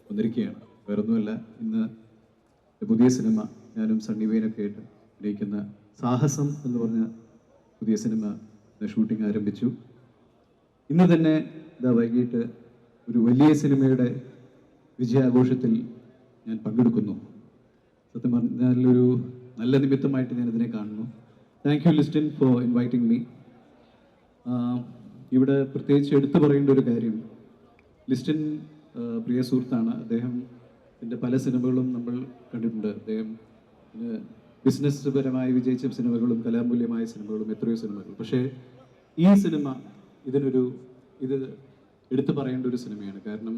വന്നിരിക്കുകയാണ്. വേറൊന്നുമല്ല, ഇന്ന് പുതിയ സിനിമ ഞാനും സണ്ണി വെയിനൊക്കെ ആയിട്ട് അഭിനയിക്കുന്ന സാഹസം എന്ന് പറഞ്ഞ പുതിയ സിനിമ ഷൂട്ടിംഗ് ആരംഭിച്ചു. ഇന്ന് തന്നെ വൈകിട്ട് ഒരു വലിയ സിനിമയുടെ വിജയാഘോഷത്തിൽ ഞാൻ പങ്കെടുക്കുന്നു. സത്യം പറഞ്ഞാൽ ഒരു നല്ല നിമിത്തമായിട്ട് ഞാനിതിനെ കാണുന്നു. Thank you Listin four inviting me. ഇവിടെ പ്രത്യേകിച്ച് എടുത്തു പറയേണ്ട ഒരു കാര്യം, ലിസ്റ്റിൻ പ്രിയ സുഹൃത്താണ്. അദ്ദേഹത്തിൻ്റെ പല സിനിമകളും നമ്മൾ കണ്ടിട്ടുണ്ട്. അദ്ദേഹം ബിസിനസ് പരമായി വിജയിച്ച സിനിമകളും കലാമൂല്യമായ സിനിമകളും എത്രയോ സിനിമകൾ. പക്ഷേ ഈ സിനിമ ഇത് എടുത്തു പറയേണ്ട ഒരു സിനിമയാണ്. കാരണം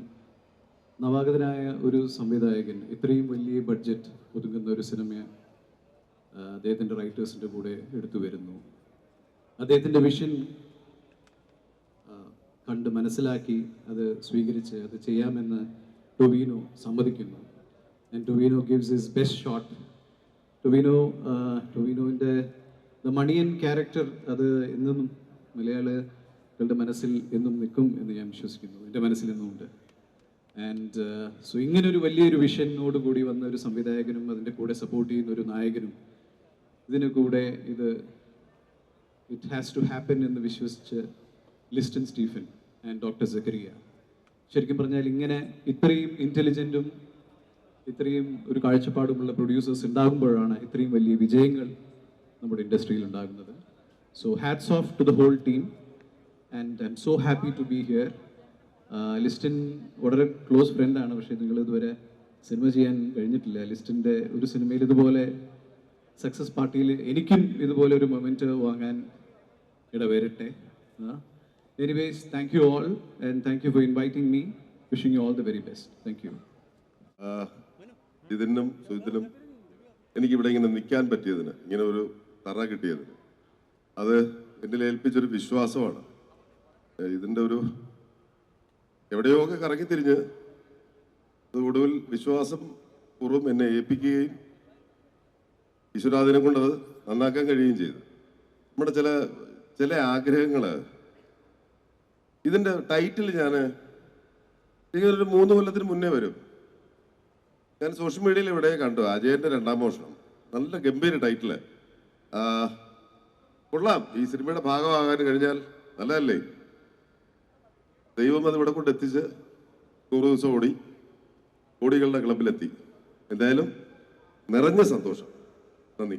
നവാഗതനായ ഒരു സംവിധായകൻ ഇത്രയും വലിയ ബഡ്ജറ്റ് ഒതുങ്ങുന്ന ഒരു സിനിമ അദ്ദേഹത്തിൻ്റെ റൈറ്റേഴ്സിൻ്റെ കൂടെ എടുത്തു വരുന്നു. അദ്ദേഹത്തിൻ്റെ വിഷൻ കണ്ട് മനസ്സിലാക്കി അത് സ്വീകരിച്ച് അത് ചെയ്യാമെന്ന് ടൊവിനോ സമ്മതിക്കുന്നു. And Tovino gives his best shot. ടൊവിനോവിൻ്റെ ദ മണിയൻ ക്യാരക്ടർ അത് എന്നും മലയാളികളുടെ മനസ്സിൽ എന്നും നിൽക്കും എന്ന് ഞാൻ വിശ്വസിക്കുന്നു. എൻ്റെ മനസ്സിൽ എന്നുമുണ്ട്. ആൻഡ് സോ ഇങ്ങനൊരു വലിയൊരു വിഷനോട് കൂടി വന്ന ഒരു സംവിധായകനും അതിൻ്റെ കൂടെ സപ്പോർട്ട് ചെയ്യുന്ന ഒരു നായകനും ഇതിന് കൂടെ ഇറ്റ് ഹാസ് ടു ഹാപ്പൻ എന്ന് വിശ്വസിച്ച് ലിസ്റ്റൻ സ്റ്റീഫൻ ആൻഡ് ഡോക്ടർ സക്കറിയ. ശരിക്കും പറഞ്ഞാൽ ഇങ്ങനെ ഇത്രയും ഇൻ്റലിജൻറ്റും ഇത്രയും ഒരു കാഴ്ചപ്പാടുമുള്ള പ്രൊഡ്യൂസേഴ്സ് ഉണ്ടാകുമ്പോഴാണ് ഇത്രയും വലിയ വിജയങ്ങൾ നമ്മുടെ ഇൻഡസ്ട്രിയിൽ ഉണ്ടാകുന്നത്. So hats off to the whole team and I am so happy to be here. Listin വളരെ ക്ലോസ് ഫ്രണ്ടാണ്. പക്ഷേ നിങ്ങൾ ഇതുവരെ സിനിമ ചെയ്യാൻ കഴിഞ്ഞിട്ടില്ല. ലിസ്റ്റിൻ്റെ ഒരു സിനിമയിൽ ഇതുപോലെ സക്സസ് പാർട്ടിയിൽ എനിക്കും ഇതുപോലെ ഒരു മൊമെൻറ്റ് വാങ്ങാൻ ഇടവരട്ടെ. Anyways, thank you all and thank you for inviting me. Wishing you all the very best. Thank you. ഇതിനും സുജിത്തിനും എനിക്കിവിടെ ഇങ്ങനെ നിൽക്കാൻ പറ്റിയതിന്, ഇങ്ങനെ ഒരു തറ കിട്ടിയതിന്, അത് എന്നിൽ ഏൽപ്പിച്ചൊരു വിശ്വാസമാണ്. ഇതിൻ്റെ ഒരു എവിടെയോ ഒക്കെ കറങ്ങിത്തിരിഞ്ഞ് അത് ഒടുവിൽ വിശ്വാസം പൂർവ്വം എന്നെ ഏൽപ്പിക്കുകയും ഈശ്വരാധീനം കൊണ്ടത് നന്നാക്കാൻ കഴിയുകയും ചെയ്തു. നമ്മുടെ ചില ആഗ്രഹങ്ങൾ, ഇതിൻ്റെ ടൈറ്റിൽ ഞാൻ ഒരു 3 കൊല്ലത്തിന് മുന്നേ വരും. ഞാൻ സോഷ്യൽ മീഡിയയിൽ ഇവിടെ കണ്ടു, അജയൻ്റെ 2ാം മോഷണം. നല്ല ഗംഭീര ടൈറ്റില്. കൊള്ളാം. ഈ സിനിമയുടെ ഭാഗമാകാൻ കഴിഞ്ഞാൽ നല്ലതല്ലേ? ദൈവം അത് ഇവിടെ കൊണ്ടെത്തിച്ച് 100 ദിവസം ഓടി, കോടികളുടെ ക്ലബിലെത്തി. എന്തായാലും നിറഞ്ഞ സന്തോഷം. നന്ദി.